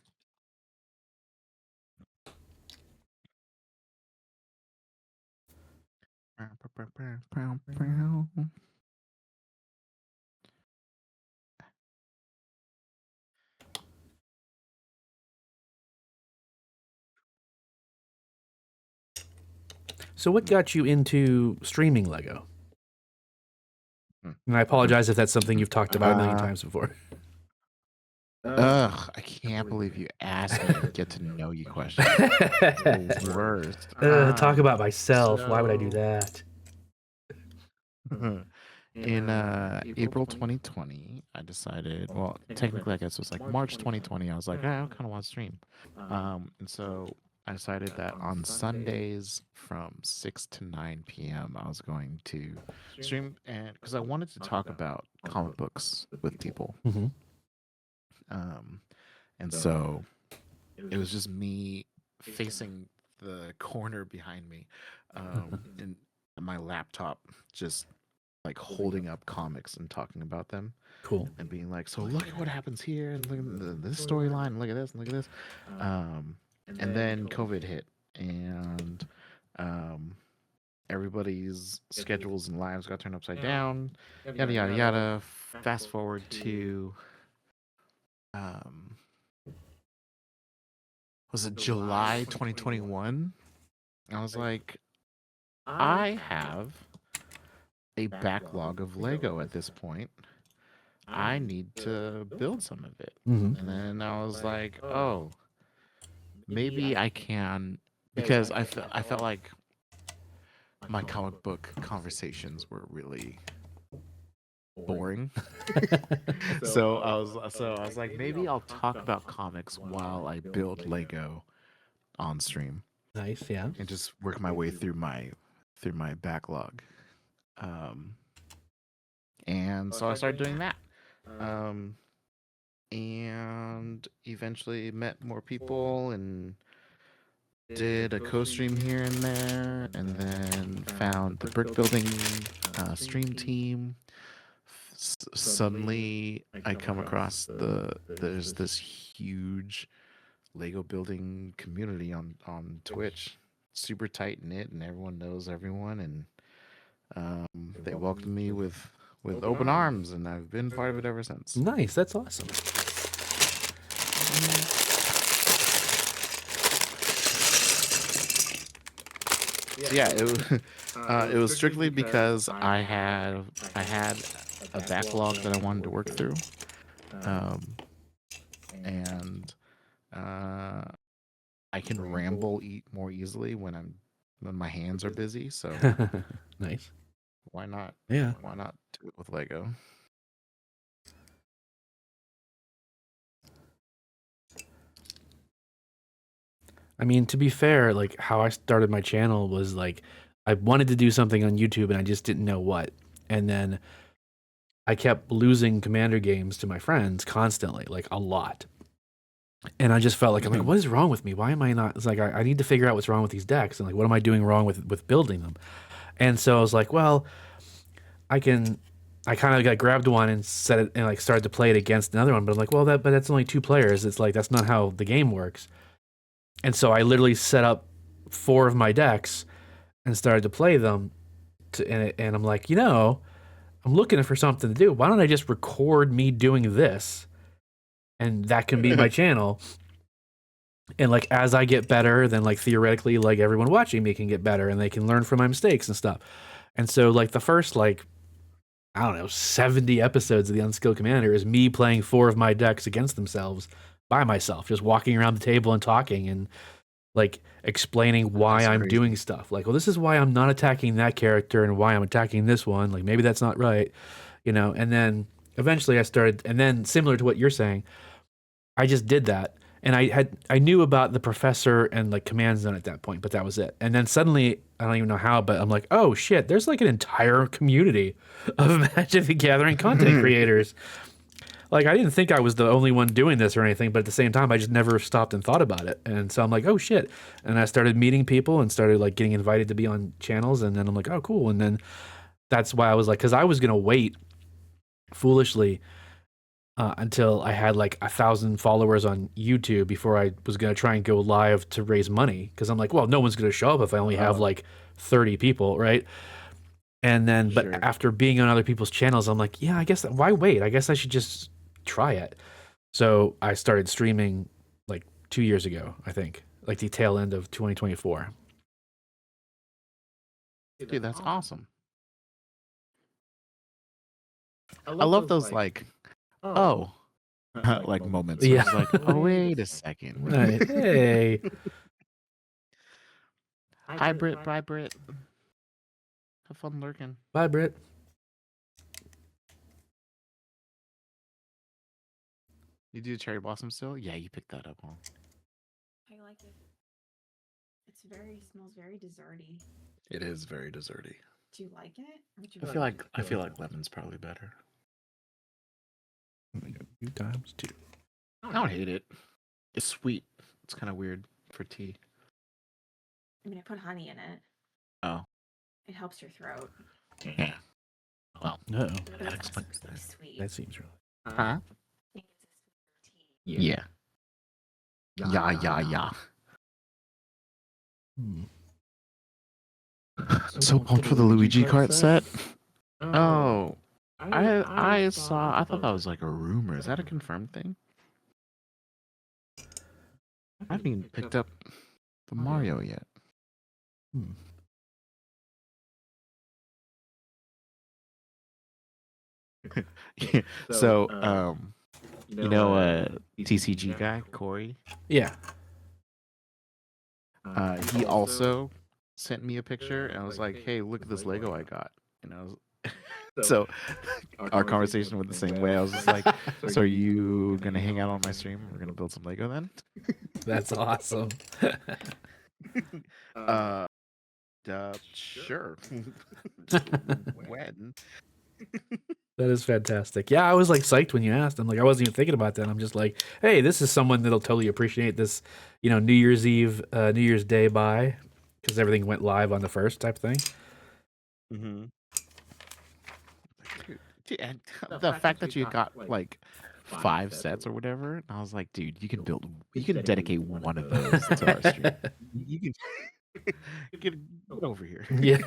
Speaker 1: So what got you into streaming Lego? And I apologize if that's something you've talked about a million times before.
Speaker 2: Ugh, I can't believe you asked me to get to know you question. The worst.
Speaker 1: Talk about myself. Why would I do that?
Speaker 2: In April 2020, I decided, well, technically I guess it was like March 2020, I was like, I kind of want to stream. And so I decided that on Sundays from 6 to 9 p.m. I was going to stream, and because I wanted to talk about comic books with people. And so it was just me facing the corner behind me, and my laptop, just like holding up comics and talking about them.
Speaker 1: Cool.
Speaker 2: And being like, so look at what happens here, and look at this storyline, and look at this, and look at this. and then COVID hit, and everybody's schedules and lives got turned upside down. Yada yada yada. Fast forward to was it July 2021? I was like, I have a backlog of Lego at this point. I need to build some of it.
Speaker 1: Mm-hmm.
Speaker 2: And then I was like, oh, maybe I can, because I felt like my comic book conversations were really boring. so I was like, maybe I'll talk about comics while I build Lego on stream.
Speaker 1: Nice, yeah.
Speaker 2: And just work my way through my backlog. And so I started doing that. And eventually met more people and did a co-stream here and there, and then found the brick building stream team. Suddenly I come across there's this huge Lego building community on Twitch, super tight knit, and everyone knows everyone, and they welcomed me with open arms, and I've been part of it ever since.
Speaker 1: Nice, that's awesome.
Speaker 2: So yeah, it was strictly because I had a backlog that I wanted to work through, and I can ramble more easily when my hands are busy. So
Speaker 1: Nice.
Speaker 2: why not?
Speaker 1: Yeah.
Speaker 2: Why not do it with Lego?
Speaker 1: I mean, to be fair, like how I started my channel was like I wanted to do something on YouTube and I just didn't know what. And then I kept losing Commander games to my friends constantly, like a lot. And I just felt like, I'm like, what is wrong with me? Why am I not? It's like, I need to figure out what's wrong with these decks. And like, what am I doing wrong with building them? And so I was like, well, I kind of got grabbed one and set it and like started to play it against another one. But I'm like, well, but that's only 2 players. It's like, that's not how the game works. And so I literally set up 4 of my decks and started to play them. And I'm like, I'm looking for something to do. Why don't I just record me doing this? And that can be my channel. And like, as I get better, then like theoretically, like everyone watching me can get better and they can learn from my mistakes and stuff. And so like the first, like, I don't know, 70 episodes of The Unskilled Commander is me playing 4 of my decks against themselves by myself, just walking around the table and talking and like explaining why I'm doing stuff. Like, well, this is why I'm not attacking that character and why I'm attacking this one. Like, maybe that's not right, And then eventually I started, and then similar to what you're saying, I just did that. And I knew about the professor and like Command Zone at that point, but that was it. And then suddenly, I don't even know how, but I'm like, oh shit, there's like an entire community of Magic the Gathering content creators. Like, I didn't think I was the only one doing this or anything, but at the same time, I just never stopped and thought about it. And so I'm like, oh shit. And I started meeting people and started like getting invited to be on channels. And then I'm like, oh cool. And then that's why I was like, because I was going to wait foolishly until I had like 1,000 followers on YouTube before I was going to try and go live to raise money. Because I'm like, well, no one's going to show up if I only have like 30 people, right? And then, but after being on other people's channels, I'm like, yeah, I guess, why wait? I guess I should just try it. So I started streaming like 2 years ago, I think, like the tail end of 2024.
Speaker 2: Dude, that's awesome. I love those like, like moments.
Speaker 1: Yeah.
Speaker 2: It's like, oh, wait a second.
Speaker 1: Right. Hey.
Speaker 2: Hi, Britt. Bye, Britt. Have fun lurking.
Speaker 1: Bye, Britt.
Speaker 2: You do cherry blossom still? Yeah, you picked that up, huh?
Speaker 3: I like it. It's smells very desserty.
Speaker 2: It is very desserty.
Speaker 3: Do you like it?
Speaker 2: I feel like lemon's probably better.
Speaker 1: 2 times 2.
Speaker 2: I don't hate it. It's sweet. It's kind of weird for tea.
Speaker 3: I mean, I put honey in it.
Speaker 2: Oh.
Speaker 3: It helps your throat.
Speaker 2: Yeah. Well,
Speaker 1: Uh-oh.
Speaker 3: But
Speaker 2: that
Speaker 3: it's
Speaker 2: explains
Speaker 3: also
Speaker 2: that.
Speaker 3: really sweet.
Speaker 1: That seems really.
Speaker 2: Huh?
Speaker 3: I think it's a sweeter tea.
Speaker 2: Yeah. Yeah.
Speaker 1: Hmm.
Speaker 2: So pumped for the Luigi Kart set. Oh, I saw. I thought that was like a rumor. Is that a confirmed thing? I haven't even picked up the Mario yet.
Speaker 1: Hmm.
Speaker 2: So, TCG guy Corey.
Speaker 1: Yeah.
Speaker 2: He also sent me a picture, and I was like, "Hey, look at this Lego I got." And I was so our conversation went the same way. I was just like, "So are you gonna hang out on my stream? We're gonna build some Lego then?"
Speaker 1: That's awesome.
Speaker 2: Uh, sure. When?
Speaker 1: That is fantastic. Yeah, I was like psyched when you asked. I'm like, I wasn't even thinking about that. I'm just like, hey, this is someone that'll totally appreciate this, New Year's Eve, New Year's Day buy, because everything went live on the first type thing.
Speaker 2: Mm-hmm. Dude, and the fact that you got like 5 sets or whatever, and I was like, dude, you can dedicate one of those to our stream. You can get over here.
Speaker 1: Yeah,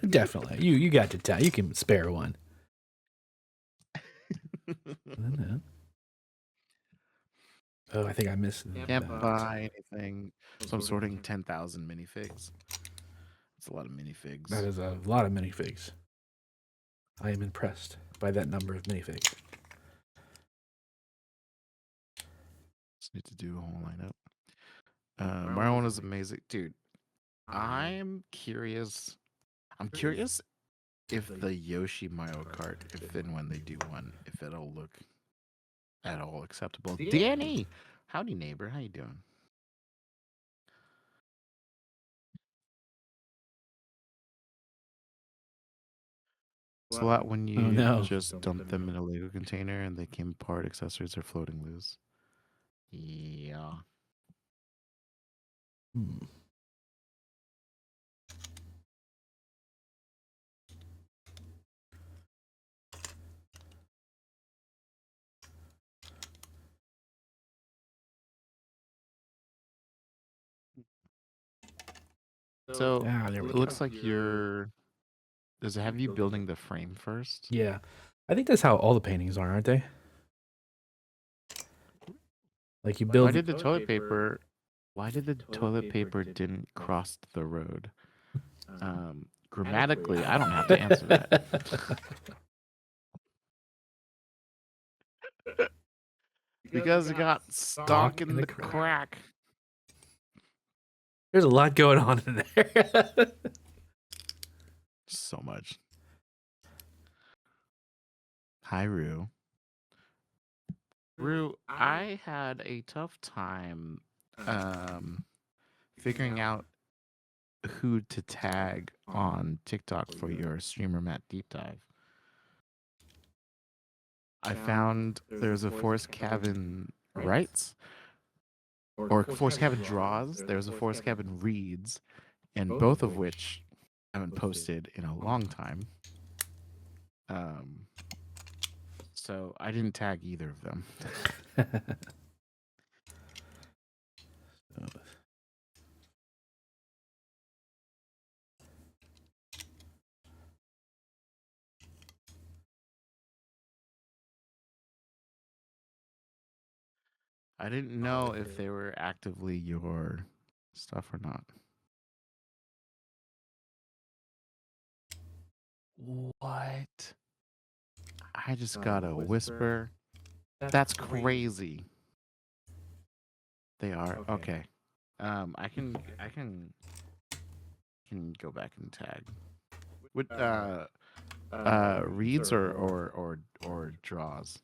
Speaker 1: definitely. You got to tell. You can spare one. Oh, I think I missed.
Speaker 2: Can't
Speaker 1: that.
Speaker 2: buy anything, so I'm sorting 10,000 minifigs. It's a lot of minifigs.
Speaker 1: That is a lot of minifigs. I am impressed by that number of minifigs.
Speaker 2: Just need to do a whole lineup. Mario one is amazing, dude. I'm curious. I'm curious if the Yoshi Mario Kart, if and when they do one, if it'll look at all acceptable. Danny, howdy neighbor, how you doing? It's a lot when you
Speaker 1: no.
Speaker 2: just dump them in a Lego container and they came apart, accessories are floating loose. Yeah.
Speaker 1: Hmm.
Speaker 2: So
Speaker 1: there we
Speaker 2: it
Speaker 1: go.
Speaker 2: looks like does it have you building the frame first?
Speaker 1: Yeah, I think that's how all the paintings are, aren't they? Like you build.
Speaker 2: Why did the toilet paper didn't cross the road? Grammatically, I don't have to answer that. Because it got stuck in the crack.
Speaker 1: There's a lot going on in there.
Speaker 2: So much. Hi, Rue. Rue, I had a tough time figuring out who to tag on TikTok for your streamer Matt deep dive. I found there's a Forest Cabin Writes or Forest Cabin Draws. There's a Forest Cabin Reads, and both of which I haven't posted in a long time. So I didn't tag either of them. I didn't know if they were actively your stuff or not. What? I just got a whisper. That's crazy. They are okay. I can go back and tag. With reads or draws.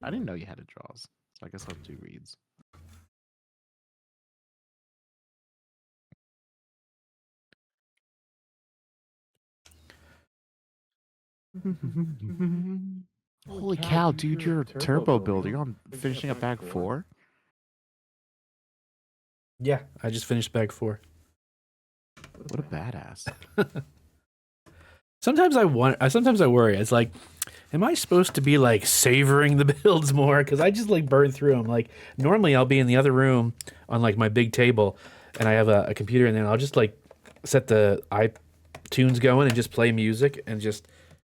Speaker 2: I didn't know you had a draws, so I guess I'll do reads. Holy cow, dude, you're a turbo builder. You're on finishing up bag 4?
Speaker 1: Yeah, I just finished bag 4.
Speaker 2: What a badass.
Speaker 1: Sometimes sometimes I worry. It's like, am I supposed to be like savoring the builds more? Because I just like burn through them. Like normally I'll be in the other room on like my big table, and I have a computer in there. And I'll just like set the iTunes going and just play music and just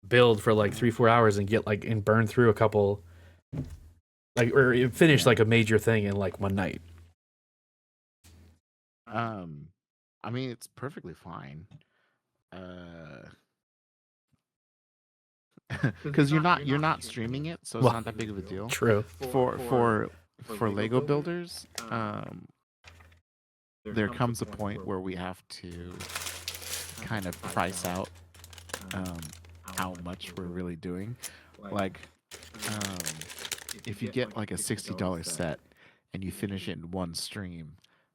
Speaker 1: build for like 3-4 hours and get like and burn through a couple, like or finish like a major thing in like one night.
Speaker 2: I mean, it's perfectly fine. Because you're not streaming it, so it's
Speaker 1: Well,
Speaker 2: not that big of a deal.
Speaker 1: True.
Speaker 2: For Lego builders, there comes a point where we have to kind of price out how much we're really doing. Like, if you get like a $60 set and you finish it in one stream,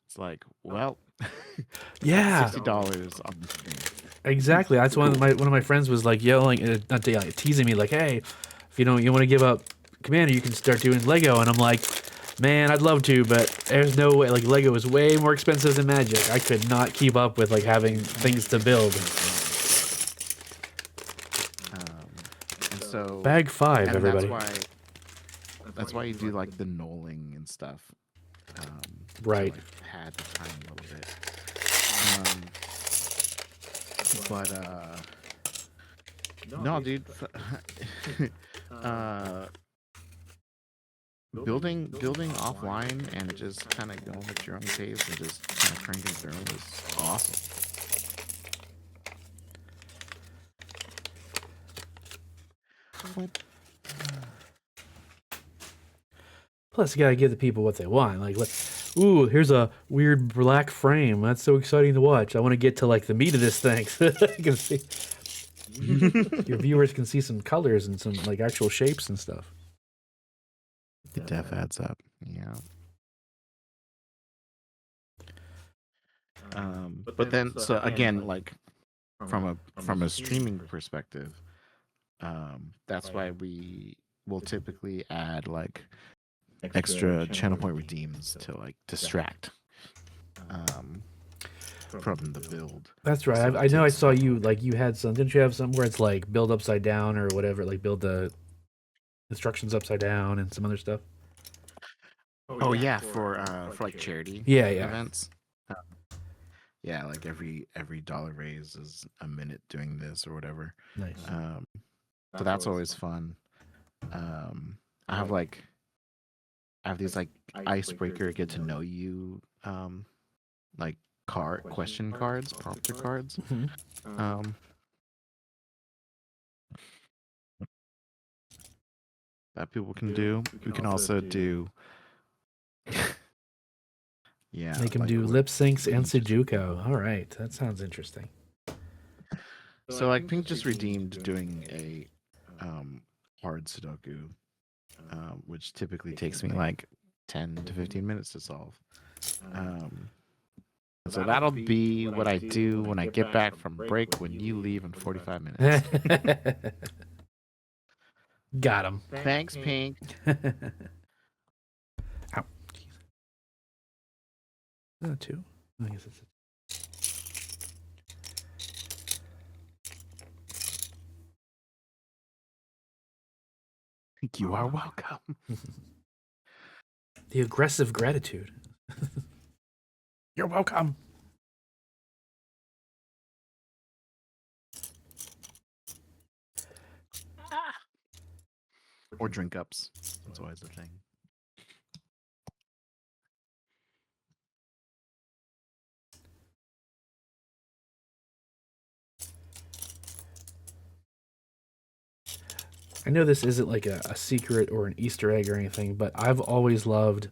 Speaker 2: it's like, well,
Speaker 1: Yeah.
Speaker 2: $60 on the stream.
Speaker 1: Exactly. That's one of my friends was like yelling, not yelling, teasing me like, "Hey, if you want to give up Commander, you can start doing Lego." And I'm like, "Man, I'd love to, but there's no way. Like Lego is way more expensive than Magic. I could not keep up with like having things to build."
Speaker 2: And so
Speaker 1: Bag 5,
Speaker 2: and
Speaker 1: everybody.
Speaker 2: That's why you do like the knolling and stuff.
Speaker 1: Right.
Speaker 2: To, like, pad the time a little bit. No, dude. Building offline and just kind of going at your own pace and just kind of cranking through is awesome.
Speaker 1: Plus, you gotta give the people what they want. Like, ooh, here's a weird black frame. That's so exciting to watch. I want to get to like the meat of this thing. So that I can see. Your viewers can see some colors and some like actual shapes and stuff.
Speaker 2: The def adds up. Yeah. But then, so again, like from a streaming perspective, that's why we will typically add like extra channel point redeems to like distract from the build.
Speaker 1: That's right.
Speaker 2: So
Speaker 1: I know I saw you like you had some. Didn't you have some where it's like build upside down or whatever? Like build the instructions upside down and some other stuff.
Speaker 2: Oh yeah, for like charity
Speaker 1: Yeah.
Speaker 2: events. Yeah, like every dollar raise is a minute doing this or whatever.
Speaker 1: Nice.
Speaker 2: So that's always fun. I have these like icebreaker get to know you like question cards, prompter cards.
Speaker 1: Mhm.
Speaker 2: That people can do. We can also do yeah.
Speaker 1: Make them
Speaker 2: like
Speaker 1: do
Speaker 2: what-
Speaker 1: lip syncs and Sudoku. All right, that sounds interesting.
Speaker 2: So like Pink just redeemed doing a hard Sudoku, which typically takes me like 10 to 15 minutes to solve. So that'll be what I do when I get back from break when you leave in 45 minutes.
Speaker 1: Got him.
Speaker 2: Thanks, Pink.
Speaker 1: Ow. Jeez. Two. I guess it's
Speaker 2: You are welcome.
Speaker 1: the aggressive gratitude. You're welcome.
Speaker 2: Or drink ups. That's always the thing.
Speaker 1: I know this isn't like a secret or an Easter egg or anything, but I've always loved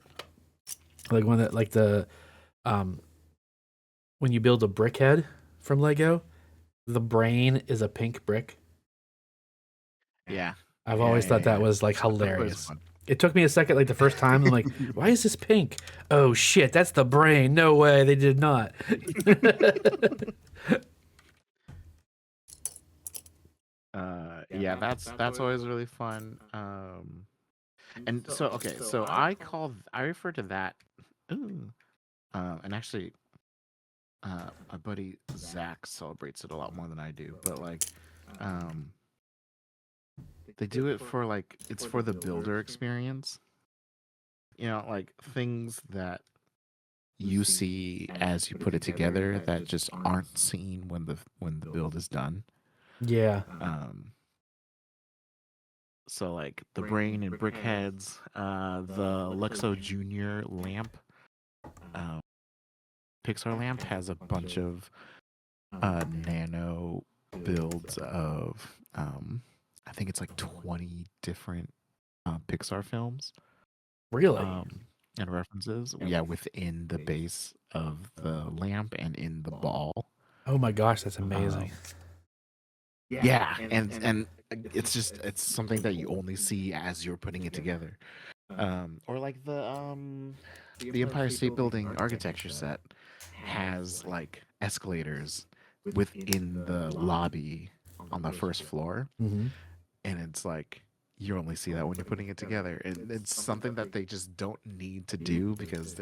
Speaker 1: like when that like the when you build a brick head from Lego, the brain is a pink brick.
Speaker 2: Yeah.
Speaker 1: I've always thought that was like hilarious. It took me a second, like the first time, I'm like, why is this pink? Oh shit, that's the brain. No way, they did not.
Speaker 2: Yeah, that's always really fun. And so okay, so I refer to that. Ooh, and actually, my buddy Zach celebrates it a lot more than I do. But like, they do it for like it's for the builder experience. You know, like things that you see as you put it together that just aren't seen when the build is done.
Speaker 1: Yeah.
Speaker 2: So like the brain and brickheads, the Luxo Junior lamp, um, Pixar lamp has a bunch of nano builds of I think it's like 20 different Pixar films
Speaker 1: Really?
Speaker 2: and references. Yeah, within the base of the lamp and in the ball.
Speaker 1: Oh my gosh, that's amazing.
Speaker 2: Yeah, and it's something that you only see as you're putting it together. Or like the Empire State Building architecture set has like escalators within the lobby on the first floor,
Speaker 1: Mm-hmm.
Speaker 2: and it's like you only see that when you're putting it together, and it's something that they just don't need to do because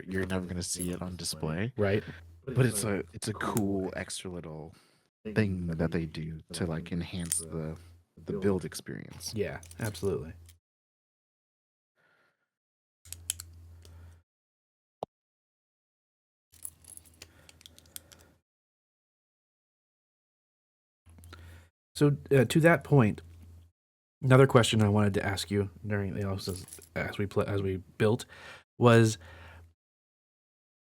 Speaker 2: you're never going to see it on display.
Speaker 1: Right.
Speaker 2: But it's a cool extra little thing that they do to like enhance the build experience.
Speaker 1: Yeah, absolutely. So to that point, another question I wanted to ask you during as we built was,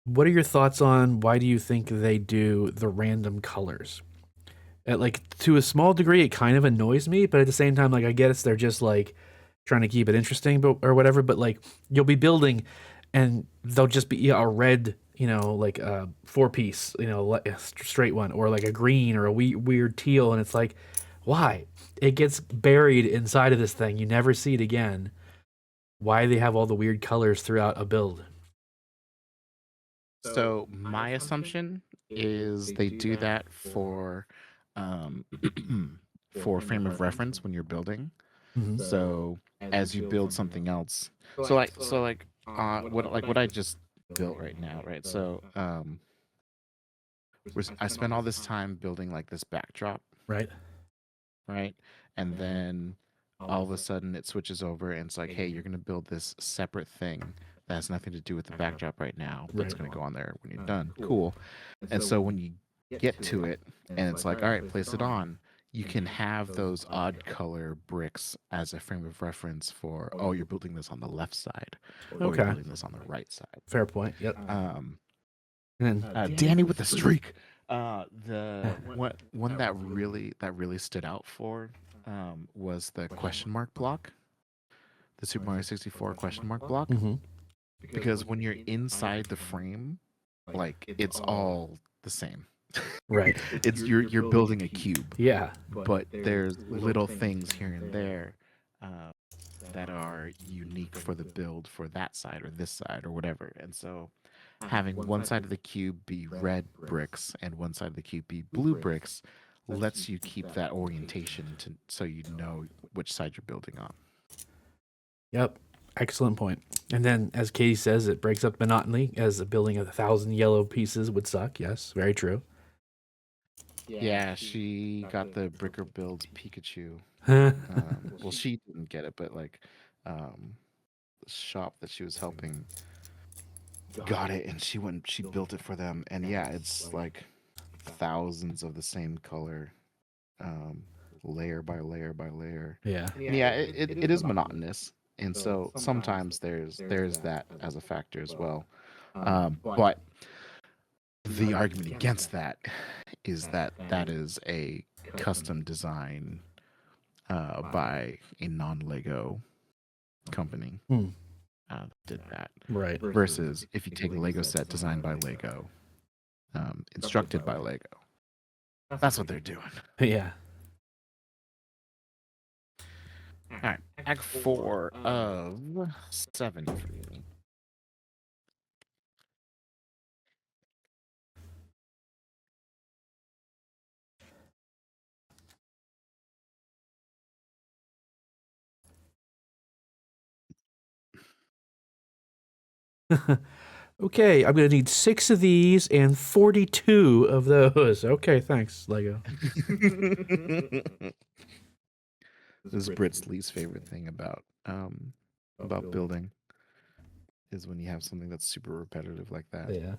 Speaker 1: what are your thoughts on why do you think they do the random colors? Like to a small degree, it kind of annoys me, but at the same time, like I guess they're just like trying to keep it interesting, but or whatever. But like you'll be building, and they'll just be a red, like a 4-piece, a straight one, or like a green or a weird teal, and it's like, why? It gets buried inside of this thing. You never see it again. Why they have all the weird colors throughout a build?
Speaker 2: So my assumption is they do that for um, for frame of reference when you're building.
Speaker 1: Mm-hmm.
Speaker 2: So as you build something else, what I just built right now, right? So I spent all this time building like this backdrop,
Speaker 1: Right.
Speaker 2: right? And then all of a sudden it switches over and it's like, hey, you're gonna build this separate thing that has nothing to do with the backdrop right now, but it's
Speaker 1: Right.
Speaker 2: gonna go on there when you're done. Cool. And so when you get to it and it's like, all right, place it on, you can have those odd color bricks as a frame of reference for, oh, you're building this on the left side, or
Speaker 1: Okay.
Speaker 2: you're building this on the right side.
Speaker 1: Fair point. Yep.
Speaker 2: And then Danny with the streak. The one that really stood out for was the question mark block, the Super Mario 64 question mark block,
Speaker 1: Mm-hmm.
Speaker 2: because when you're inside the frame, like it's all the same.
Speaker 1: Right.
Speaker 2: It's you're building a cube,
Speaker 1: Yeah.
Speaker 2: but there's little things here and there that are unique for the build for that side or this side or whatever. And so having one side of the cube be red bricks and one side of the cube be blue bricks lets you keep that orientation so you know which side you're building on.
Speaker 1: Yep. Excellent point. And then, as Katie says, it breaks up monotony, as a building of 1,000 yellow pieces would suck. Yes, very true.
Speaker 2: Yeah, she got the Bricker Builds Pikachu. Well, she didn't get it, but like the shop that she was helping got it, and she built it for them. And yeah, it's like thousands of the same color, layer by layer by layer.
Speaker 1: Yeah.
Speaker 2: And yeah, it is monotonous, and so sometimes there's that as a factor as well. But the argument against that is that that is a custom design by a non-Lego company that did that.
Speaker 1: Right.
Speaker 2: Versus if you take a Lego set designed by Lego, instructed by Lego. That's what they're doing.
Speaker 1: Yeah.
Speaker 2: All right, Act 4 of 7 for you.
Speaker 1: Okay, I'm gonna need 6 of these and 42 of those. Okay, thanks, Lego.
Speaker 2: This is Brit's least favorite thing about building is when you have something that's super repetitive like that.
Speaker 1: Yeah.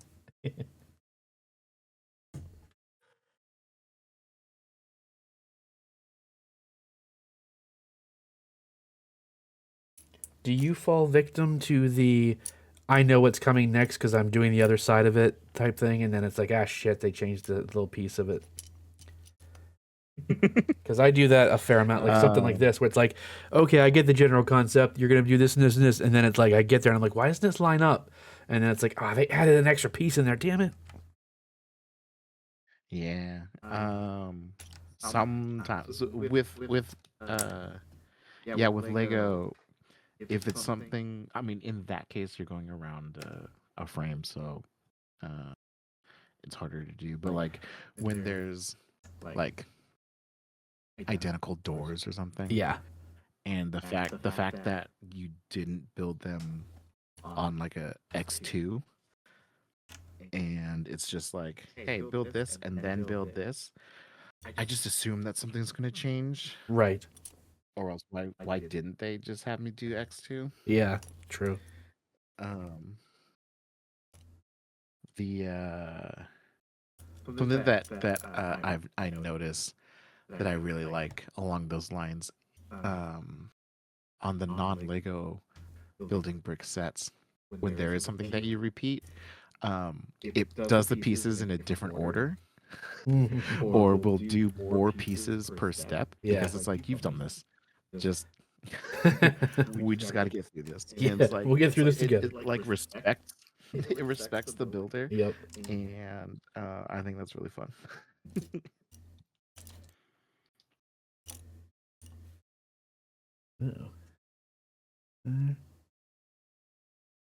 Speaker 1: Do you fall victim to the I know what's coming next because I'm doing the other side of it type thing, and then it's like, ah, shit, they changed the little piece of it? Because I do that a fair amount, like something like this, where it's like, okay, I get the general concept. You're gonna do this and this and this, and then it's like I get there and I'm like, why doesn't this line up? And then it's like, oh, they added an extra piece in there. Damn it.
Speaker 2: Yeah. Sometimes with yeah, with Lego, if it's something, I mean, in that case, you're going around a frame, so it's harder to do. But like when there's like identical doors or something,
Speaker 1: Yeah.
Speaker 2: and the fact that you didn't build them on like a X2, and it's just like, hey, build this and then build this. I just assume that something's gonna change,
Speaker 1: Right.
Speaker 2: or else why didn't they just have me do X2?
Speaker 1: Yeah. True.
Speaker 2: The something that I notice that I really like along those lines, on the non-Lego building brick sets, when there is something that you repeat, it does the pieces in a different order, or will do more pieces per step,
Speaker 1: Yeah.
Speaker 2: because it's like, you've done this, just we just got to get through this.
Speaker 1: Yeah,
Speaker 2: And it's like,
Speaker 1: we'll get through this
Speaker 2: it
Speaker 1: together.
Speaker 2: like respects it respects the builder,
Speaker 1: Yep.
Speaker 2: and I think that's really fun.
Speaker 1: Uh-oh.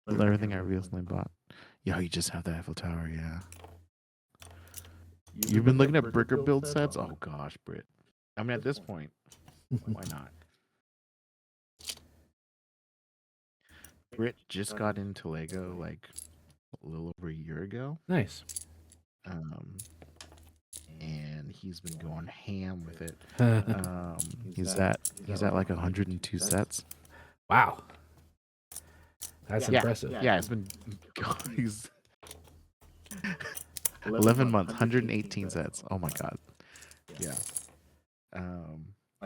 Speaker 2: With everything I recently bought. Yo, you just have the Eiffel Tower, yeah. You've been looking at bricker build sets? Oh gosh, Brit. I mean, at this point, why not? Brit just got into Lego like a little over a year ago.
Speaker 1: Nice.
Speaker 2: And he's been going ham with it. He's at like 102 sets.
Speaker 1: Wow. That's impressive.
Speaker 2: Yeah, it's been he's 11 months, 118 sets. Oh my god. Yeah.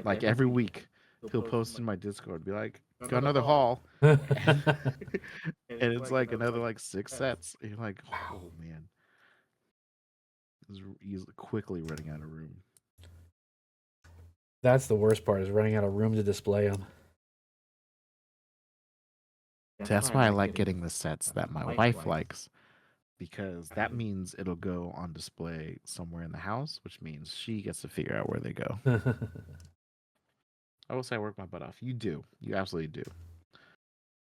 Speaker 2: Like every week he'll post in my Discord, be like, got another haul. And it's like another like 6 sets. And you're like, oh man. He's quickly running out of room.
Speaker 1: That's the worst part, is running out of room to display them.
Speaker 2: That's why I like getting the sets that my wife likes, because that means it'll go on display somewhere in the house, which means she gets to figure out where they go. I will say I work my butt off. You do. You absolutely do.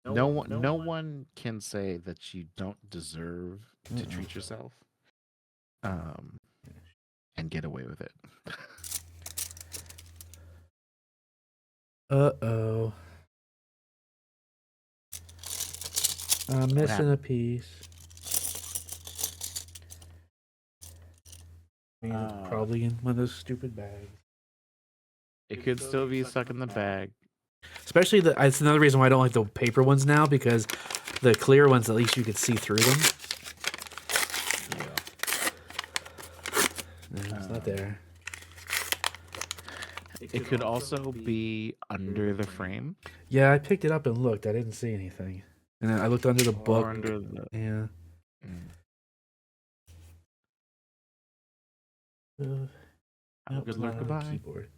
Speaker 2: No one can say that you don't deserve to treat yourself, and get away with it.
Speaker 1: Uh-oh. I'm missing a piece. Probably in one of those stupid bags.
Speaker 2: It could still be stuck in the bag.
Speaker 1: Especially it's another reason why I don't like the paper ones now, because the clear ones, at least you could see through them. No, it's not there.
Speaker 2: It could also be under the frame.
Speaker 1: Yeah, I picked it up and looked. I didn't see anything. And then I looked under the book.
Speaker 2: Or under the...
Speaker 1: Yeah.
Speaker 2: Have a good luck. Goodbye.
Speaker 1: Keyboard.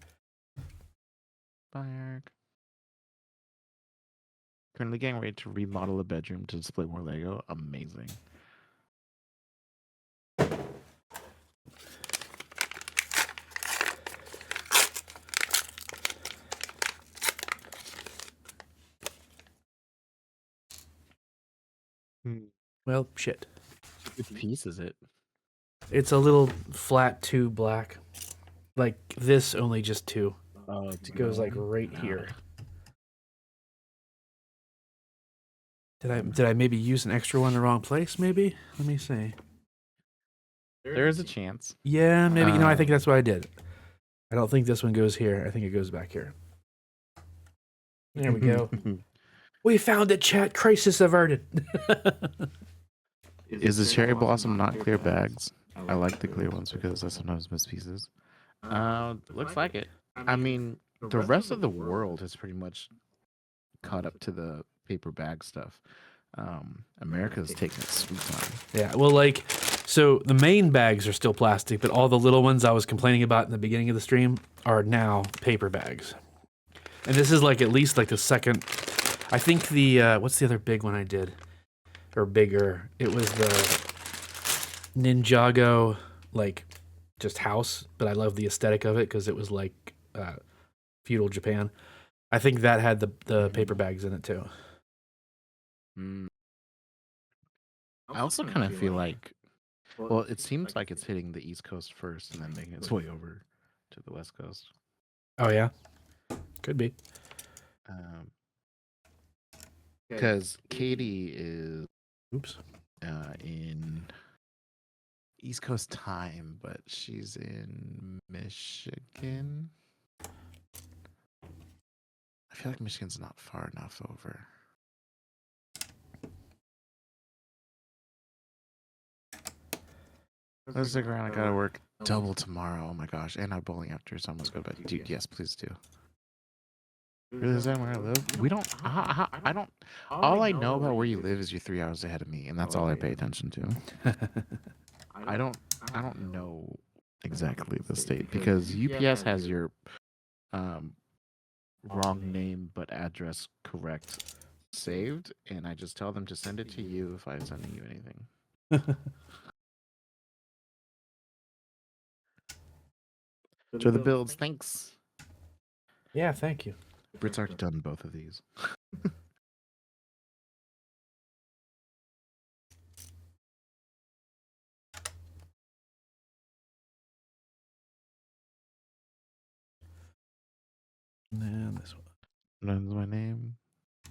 Speaker 2: Bye, Eric. Currently getting ready to remodel a bedroom to display more Lego. Amazing.
Speaker 1: Well, shit.
Speaker 2: What piece is it?
Speaker 1: It's a little flat 2 black. Like this, only just 2.
Speaker 2: Oh,
Speaker 1: It goes like right here. Did I maybe use an extra one in the wrong place? Maybe. Let me see.
Speaker 2: There is a chance.
Speaker 1: Yeah, maybe. I think that's what I did. I don't think this one goes here. I think it goes back here. There we go. We found it, chat. Crisis averted.
Speaker 2: Is the cherry blossom not clear bags? I like the clear ones because I sometimes miss pieces. Looks like it. I mean, the rest of the world has pretty much caught up to the paper bag stuff. America's taking its sweet time.
Speaker 1: Yeah, well, like, so the main bags are still plastic, but all the little ones I was complaining about in the beginning of the stream are now paper bags. And this is like at least like the second. I think the what's the other big one I did, or bigger? It was the Ninjago, like just house, but I love the aesthetic of it because it was like feudal Japan. I think that had the paper bags in it too.
Speaker 2: I also kind of feel like, well, it seems like it's hitting the East Coast first and then making its way over to the West Coast.
Speaker 1: Oh yeah, could be.
Speaker 2: Because Katie is
Speaker 1: Oops.
Speaker 2: in East Coast time, but she's in Michigan. I feel like Michigan's not far enough over. Let's stick around. I gotta work double tomorrow. Oh my gosh. And I'm bowling after, so I must go to bed. Dude, yes, please do. Really, is that where I live? We don't. I don't. All I know about where you live is you're 3 hours ahead of me, and that's all I pay attention to. I don't know exactly the state because UPS has your wrong name but address correct saved, and I just tell them to send it to you if I'm sending you anything. So the builds, thanks.
Speaker 1: Yeah, thank you.
Speaker 2: Britt's already done both of these.
Speaker 1: And this one.
Speaker 2: That's my name.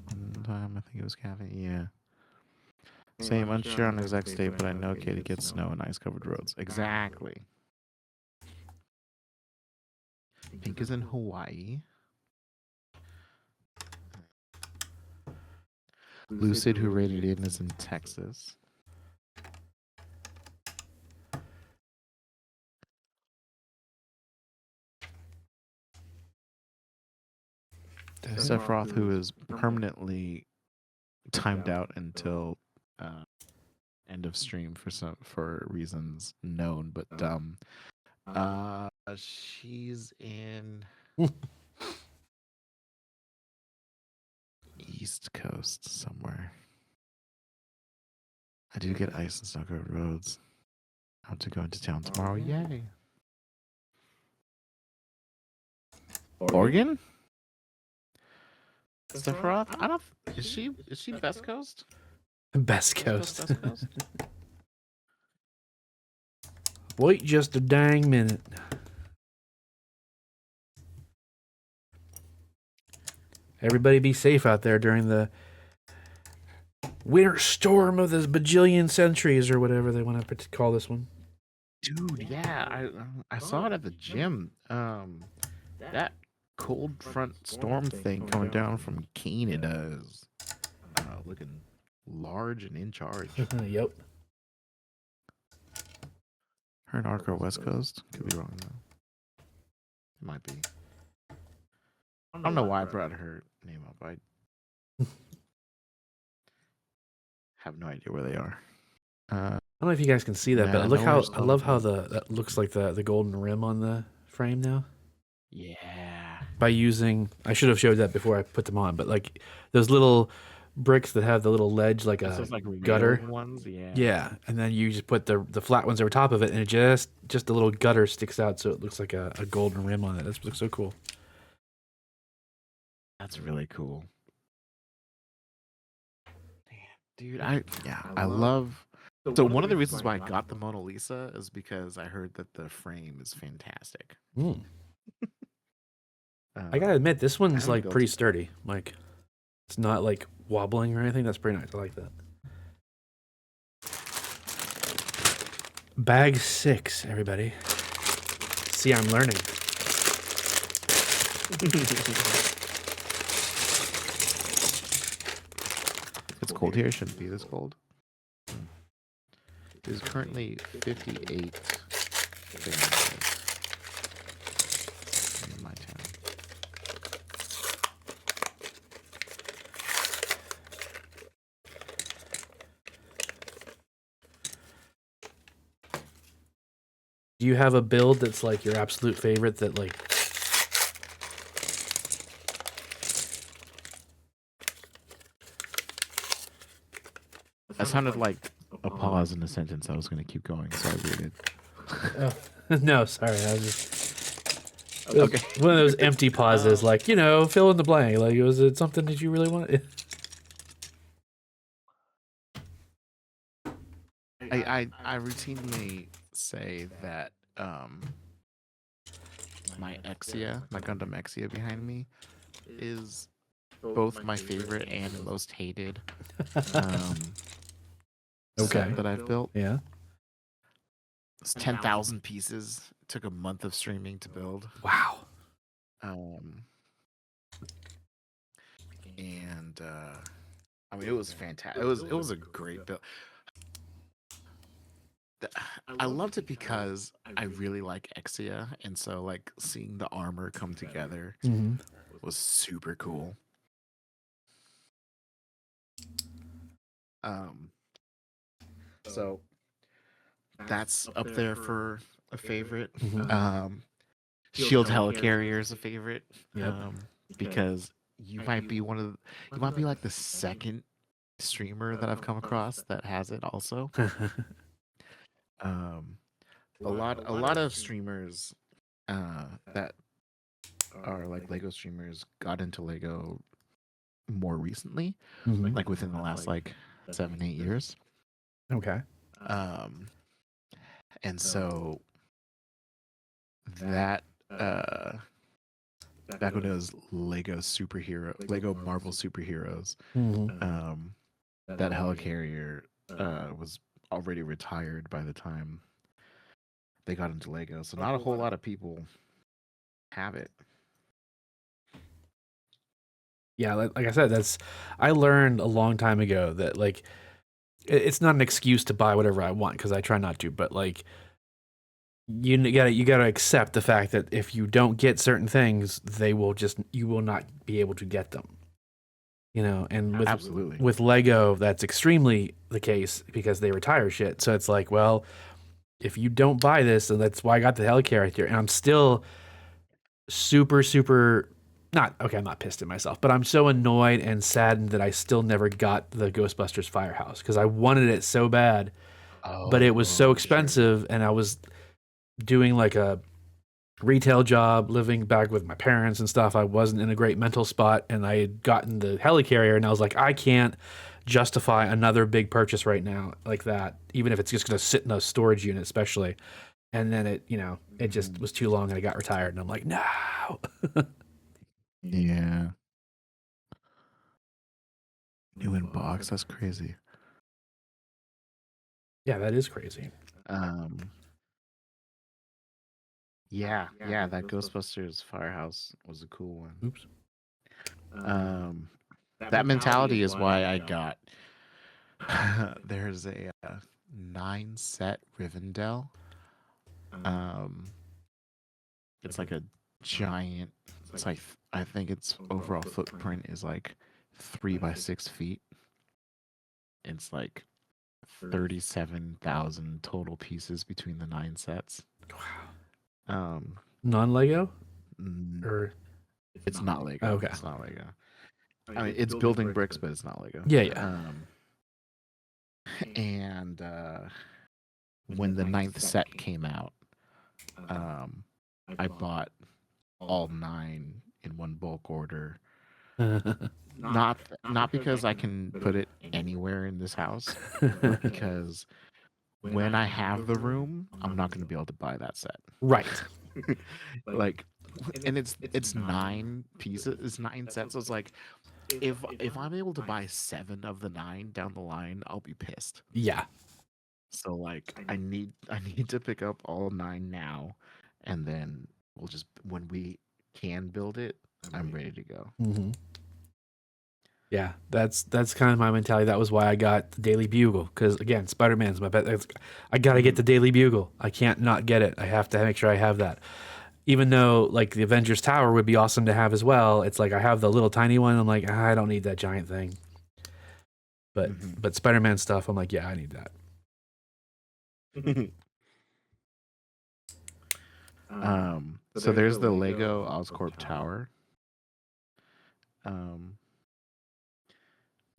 Speaker 2: One time, I think it was Kathy. Yeah. Same, unsure on exact state, but I know Katie gets snow and ice-covered roads. Exactly. Pink is in Hawaii. Lucid, who rated in, is in Texas. Sephiroth, who is permanently timed out until end of stream for reasons known but dumb. She's in East Coast somewhere. I do get ice and snow covered roads. I have to go into town tomorrow. Yay! Oregon? Sephiroth? I don't. Is she Best Coast?
Speaker 1: Best Coast.
Speaker 2: Best Coast?
Speaker 1: Wait just a dang minute. Everybody be safe out there during the winter storm of the bajillion centuries, or whatever they want to call this one.
Speaker 2: Dude, yeah, I saw it at the gym. That cold front storm thing coming down from Canada is looking large and in charge.
Speaker 1: Yep.
Speaker 2: Her and Arco West Coast. Could be wrong though. It might be. I don't know why I brought her name up. I have no idea where they are.
Speaker 1: I don't know if you guys can see that,
Speaker 2: Yeah,
Speaker 1: but
Speaker 2: I
Speaker 1: look
Speaker 2: know
Speaker 1: how
Speaker 2: where
Speaker 1: I love how that looks like the golden rim on the frame now.
Speaker 2: Yeah.
Speaker 1: By using, I should have showed that before I put them on, but like those little bricks that have the little ledge like a
Speaker 2: Those, like,
Speaker 1: gutter.
Speaker 2: railing ones, yeah.
Speaker 1: Yeah, and then you just put the flat ones over top of it, and it just a little gutter sticks out, so it looks like a golden rim on it. That looks so cool.
Speaker 2: That's really cool. Dude, I love. So one of the reasons why I got the Mona Lisa is because I heard that the frame is fantastic.
Speaker 1: I gotta admit, this one's
Speaker 2: haven't
Speaker 1: like
Speaker 2: built
Speaker 1: pretty
Speaker 2: it.
Speaker 1: sturdy. Like, it's not like wobbling or anything. That's pretty nice. I like that. Bag 6, everybody. See, I'm learning.
Speaker 2: It's cold here. It shouldn't be this cold. It is currently 58 Fahrenheit in my town.
Speaker 1: Do you have a build that's like your absolute favorite that like
Speaker 2: That sounded like a pause in a sentence. I was going to keep going, so I waited.
Speaker 1: no, sorry, I was just
Speaker 2: Okay.
Speaker 1: one of those empty pauses, like, you know, fill in the blank. Like, was it something that you really wanted?
Speaker 2: I routinely say that my Exia, my Gundam Exia behind me, is both my favorite and most hated
Speaker 1: Okay.
Speaker 2: set that I've built.
Speaker 1: Yeah.
Speaker 2: It's 10,000 pieces. It took a month of streaming to build.
Speaker 1: Wow.
Speaker 2: And I mean, it was fantastic. It was a great build. I loved it because I really like Exia, and so like seeing the armor come together
Speaker 1: Mm-hmm.
Speaker 2: was super cool. So that's up there for a favorite.
Speaker 1: Mhm.
Speaker 2: Shield Helicarrier is a favorite.
Speaker 1: Yep.
Speaker 2: Because you might be you might be like the second streamer that I've come across that has it also. A lot of streamers that are like Lego streamers got into Lego more recently,
Speaker 1: Mhm.
Speaker 2: like within the last like 7-8 years.
Speaker 1: Okay.
Speaker 2: And so that back when it was Lego Marvel superheroes,
Speaker 1: Mm-hmm.
Speaker 2: that Helicarrier was already retired by the time they got into Lego, so not a whole lot of people have it.
Speaker 1: Yeah, like I said, I learned a long time ago that like it's not an excuse to buy whatever I want because I try not to, but like you gotta accept the fact that if you don't get certain things, you will not be able to get them. You know, and
Speaker 2: Absolutely.
Speaker 1: with Lego, that's extremely the case because they retire shit. So it's like, well, if you don't buy this, and that's why I got the Helicarrier, and I'm still super not okay. I'm not pissed at myself, but I'm so annoyed and saddened that I still never got the Ghostbusters Firehouse because I wanted it so bad, but it was so expensive, and I was doing like a retail job, living back with my parents and stuff. I wasn't in a great mental spot, and I had gotten the Helicarrier, and I was like, I can't justify another big purchase right now like that, even if it's just going to sit in a storage unit, especially. And then it just was too long, and I got retired, and I'm like, no.
Speaker 2: Yeah. New in box, that's crazy.
Speaker 1: Yeah, that is crazy.
Speaker 2: Yeah, that Ghostbusters Firehouse was a cool one.
Speaker 1: Oops.
Speaker 2: That mentality is why I got. There's a 9-set Rivendell. It's like a giant. It's like I think its overall footprint is like 3 by 6 feet. It's like 37,000 total pieces between the 9 sets.
Speaker 1: Wow. Non-Lego? Or
Speaker 2: it's not Lego.
Speaker 1: Okay.
Speaker 2: It's not Lego. I mean, it's building bricks, but it's not Lego.
Speaker 1: Yeah.
Speaker 2: And when the 9th set came out, I bought all 9 in one bulk order. Not because I can put it anywhere in this house, but because when I have the room, I'm not going to be able to buy that set.
Speaker 1: Right.
Speaker 2: Like, and it's 9 pieces, it's 9 sets. So it's like if I'm able to buy 7 of the 9 down the line, I'll be pissed.
Speaker 1: Yeah.
Speaker 2: So like I need to pick up all 9 now, and then we'll just when we can build it, I'm ready to go.
Speaker 1: Mm-hmm. Yeah, that's kind of my mentality. That was why I got the Daily Bugle, because again, Spider-Man's my bet. I gotta get the Daily Bugle. I can't not get it. I have to make sure I have that. Even though like the Avengers Tower would be awesome to have as well, it's like I have the little tiny one. I'm like, I don't need that giant thing. But
Speaker 2: Mhm.
Speaker 1: but Spider-Man stuff, I'm like, yeah, I need that.
Speaker 2: So there's the Lego Oscorp Tower,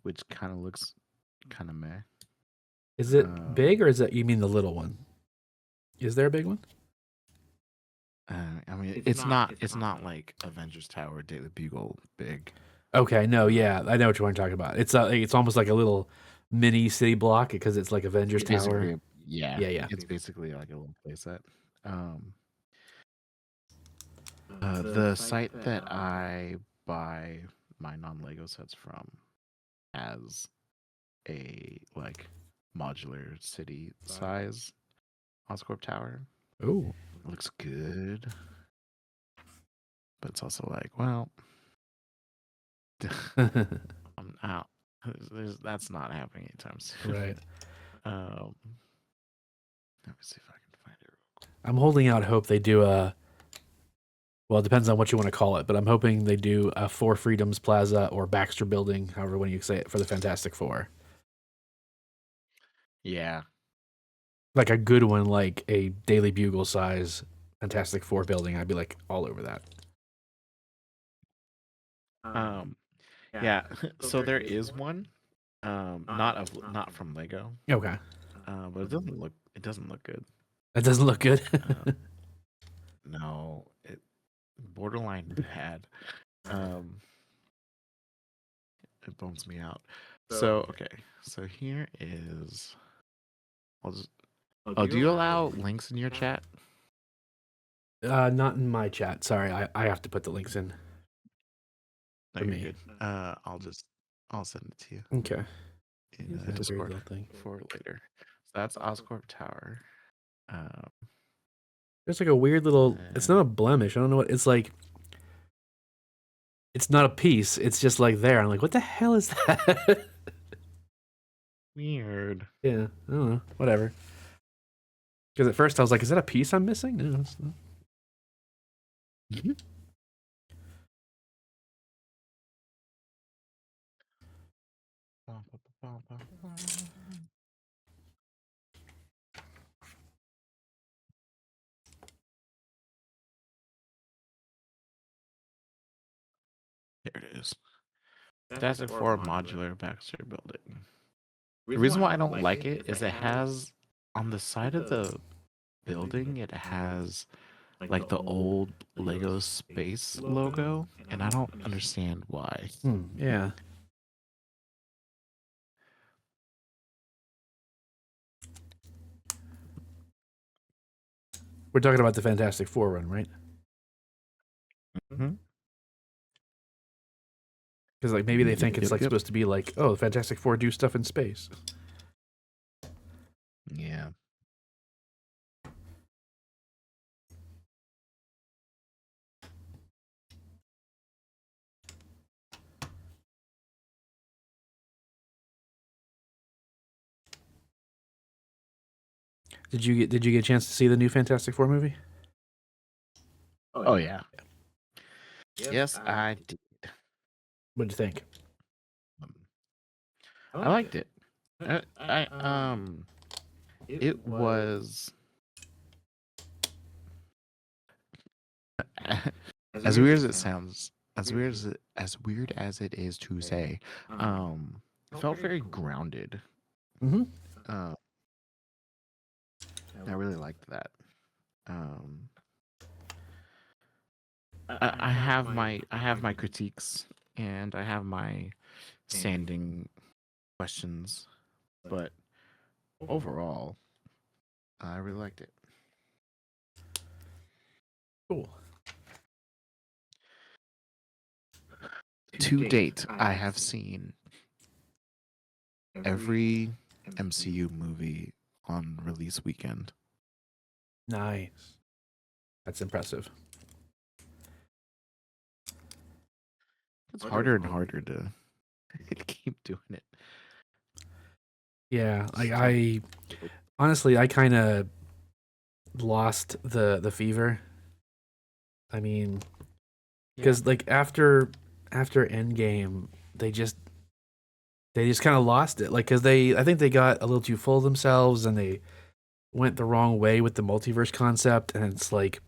Speaker 2: which kind of looks kind of meh.
Speaker 1: Is it big or is that you mean the little one? Is there a big one?
Speaker 2: I mean, it's not like Avengers Tower, Daily Bugle big.
Speaker 1: Okay, no, yeah, I know what you're talking about. It's almost like a little mini city block because it's like Avengers Tower.
Speaker 2: Basically, yeah,
Speaker 1: Yeah.
Speaker 2: It's basically like a little playset. The site that I buy my non-Lego sets from has a like modular city size Oscorp Tower.
Speaker 1: Oh,
Speaker 2: It looks good, but it's also like, well, I'm out. That's not happening anytime soon.
Speaker 1: right.
Speaker 2: Let me see if I can find it real quick.
Speaker 1: I'm holding out hope they do a. Well, it depends on what you want to call it, but I'm hoping they do a Four Freedoms Plaza or Baxter Building, however when you say it, for the Fantastic Four.
Speaker 2: Yeah.
Speaker 1: Like a good one, like a Daily Bugle size Fantastic Four building. I'd be like all over that.
Speaker 2: Yeah. So there is one. Not from Lego.
Speaker 1: Okay,
Speaker 2: But it doesn't look good.
Speaker 1: that doesn't look good.
Speaker 2: No, it borderline bad. It bums me out. So okay, so here is. I'll just. Oh, do you allow links in your chat?
Speaker 1: Not in my chat. Sorry, I have to put the links in.
Speaker 2: No,
Speaker 1: For
Speaker 2: you're
Speaker 1: me.
Speaker 2: good. I'll send it to you
Speaker 1: Okay.
Speaker 2: in
Speaker 1: That's a weird
Speaker 2: Discord
Speaker 1: little thing.
Speaker 2: for later. So that's Oscorp Tower.
Speaker 1: There's like a weird little. It's not a blemish. I don't know what it's like. It's not a piece. It's just like there. I'm like, what the hell is that?
Speaker 2: Weird.
Speaker 1: Yeah, I don't know. Whatever. Because at first I was like, is that a piece I'm missing? No, it's not.
Speaker 2: There it is. Fantastic Four modular Baxter building. The reason why I don't like it is it has on the side of the building it has like the old Lego space logo, and I don't understand why.
Speaker 1: Yeah. We're talking about the Fantastic Four run, right?
Speaker 2: Mm-hmm.
Speaker 1: Because like maybe they think it's
Speaker 2: Yep,
Speaker 1: like
Speaker 2: yep.
Speaker 1: supposed to be like, oh, the Fantastic Four do stuff in space.
Speaker 2: Yeah.
Speaker 1: Did you get a chance to see the new Fantastic Four movie?
Speaker 2: Oh yeah. Yes, I did.
Speaker 1: What did you think?
Speaker 2: I liked it. It was as weird as it sounds, as weird as it is to say, it felt very grounded.
Speaker 1: Mm-hmm.
Speaker 2: I really liked that. I have my critiques and I have my standing questions, but overall, I really liked it.
Speaker 1: Cool.
Speaker 2: To date, I have seen every MCU movie on release weekend.
Speaker 1: Nice. That's impressive.
Speaker 2: It's harder and harder to keep doing it.
Speaker 1: Yeah, I honestly, I kind of lost the fever. I mean, because like after Endgame, they just kind of lost it. Like, because I think they got a little too full of themselves and they went the wrong way with the multiverse concept. And it's like,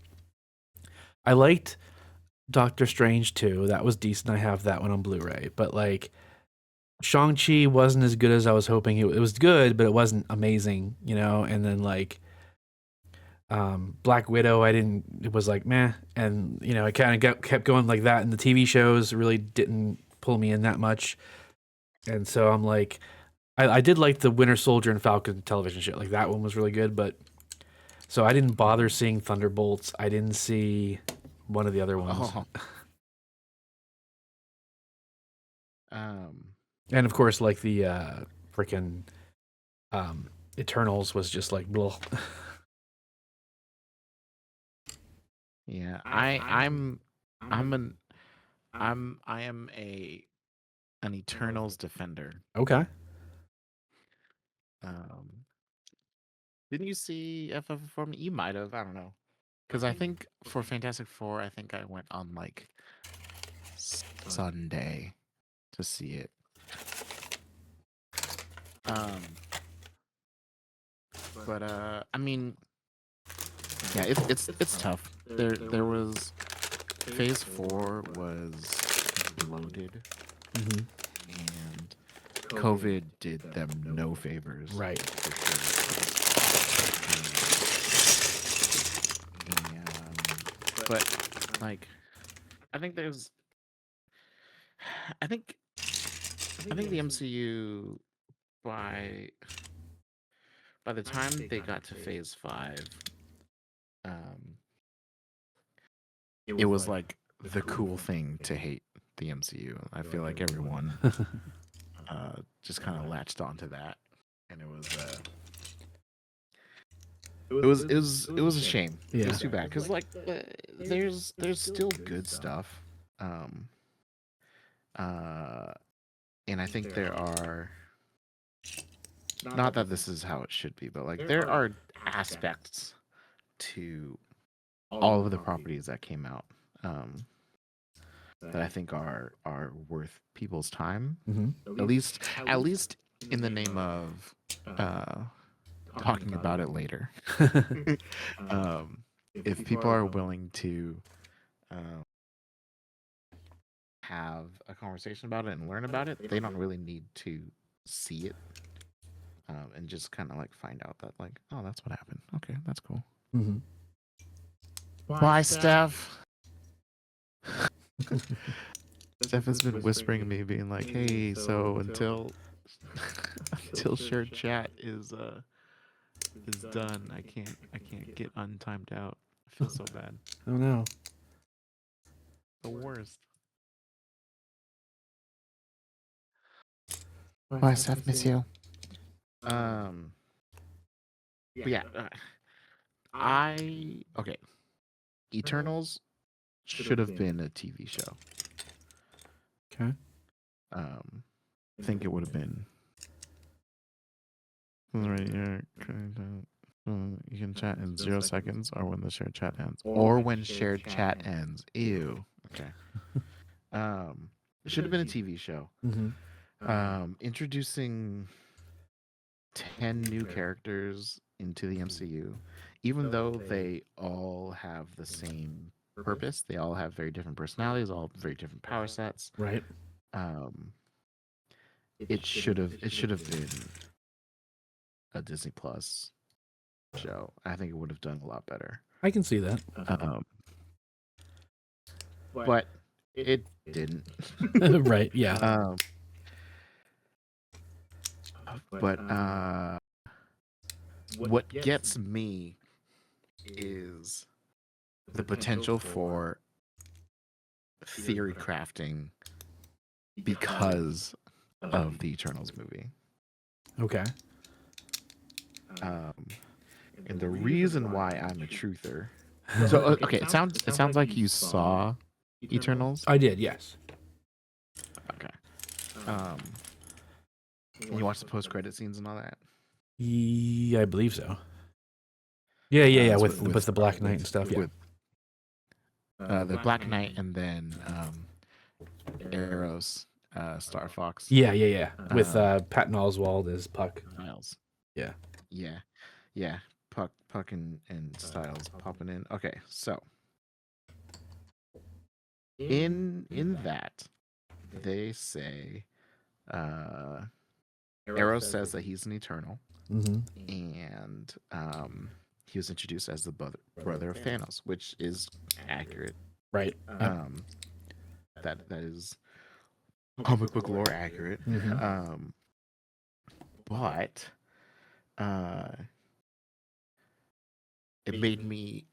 Speaker 1: I liked Doctor Strange too. That was decent. I have that one on Blu-ray. But like, Shang-Chi wasn't as good as I was hoping. It was good, but it wasn't amazing, you know? And then like, Black Widow, it was like meh, and you know, it kind of kept going like that, and the TV shows really didn't pull me in that much, and so I'm like, I did like the Winter Soldier and Falcon television show, like that one was really good, but so I didn't bother seeing Thunderbolts. I didn't see one of the other ones,
Speaker 2: Oh. Um,
Speaker 1: and of course, like the freaking Eternals was just like, blah.
Speaker 2: yeah, I am an Eternals defender.
Speaker 1: Okay.
Speaker 2: Didn't you see FF for me? You might have. I don't know. Because I think for Fantastic Four, I think I went on like Sunday to see it. But I mean, yeah, it's tough. There was Phase 4 was bloated,
Speaker 1: Mm-hmm.
Speaker 2: and COVID did them no favors.
Speaker 1: Right.
Speaker 2: But like, I think the MCU by the time they got to Phase 5, it was like the cool thing to hate the MCU. I feel like everyone just kind of latched onto that, and it was a shame.
Speaker 1: Yeah.
Speaker 2: It was too bad because like there's still good stuff, and I think there are, not that this is how it should be, but like there are aspects to all of the properties that came out that I think are worth people's time.
Speaker 1: Mm-hmm.
Speaker 2: At least in the name of talking about it later. If people are willing to have a conversation about it and learn about it, they don't really need to see it, and just kind of like find out that like, oh, that's what happened. Okay, that's cool.
Speaker 1: Mm-hmm.
Speaker 2: Bye, Steph. Steph has been whispering to me, being like, "Hey, so until shared chat is done, I can't get untimed out. I feel so bad.
Speaker 1: Oh no.
Speaker 2: The worst." Bye, Steph. Miss you. But yeah, okay. Eternals should have been a TV show.
Speaker 1: Okay.
Speaker 2: I think it would have been right here. You can chat in 0 seconds, or when the shared chat ends, or when shared chat ends. Ew. Okay. It should have been a TV show.
Speaker 1: Mm-hmm.
Speaker 2: Introducing 10 new characters into the MCU, even though they all have the same purpose, they all have very different personalities, all very different power sets.
Speaker 1: Right.
Speaker 2: It should have been a Disney Plus show. I think it would have done a lot better.
Speaker 1: I can see that.
Speaker 2: But it didn't.
Speaker 1: Right. Yeah.
Speaker 2: But what gets me is the potential for theory crafting because of the Eternals movie.
Speaker 1: Okay.
Speaker 2: And the reason why I'm a truther. So okay, it sounds like you saw Eternals.
Speaker 1: I did, yes.
Speaker 2: Okay. And you watched the post-credit scenes and all that.
Speaker 1: Yeah, I believe so. Yeah,
Speaker 2: it's
Speaker 1: with the Black Knight and stuff. Yeah.
Speaker 2: With the Black Knight and then Eros, Star Fox.
Speaker 1: Yeah. With Patton Oswalt as Puck.
Speaker 2: Styles.
Speaker 1: Yeah.
Speaker 2: Yeah. Puck and Styles popping in. Okay, so in that they say Eros says that he's an Eternal, and he was introduced as the brother of Thanos, which is accurate.
Speaker 1: Right.
Speaker 2: That is comic book lore accurate. But it made me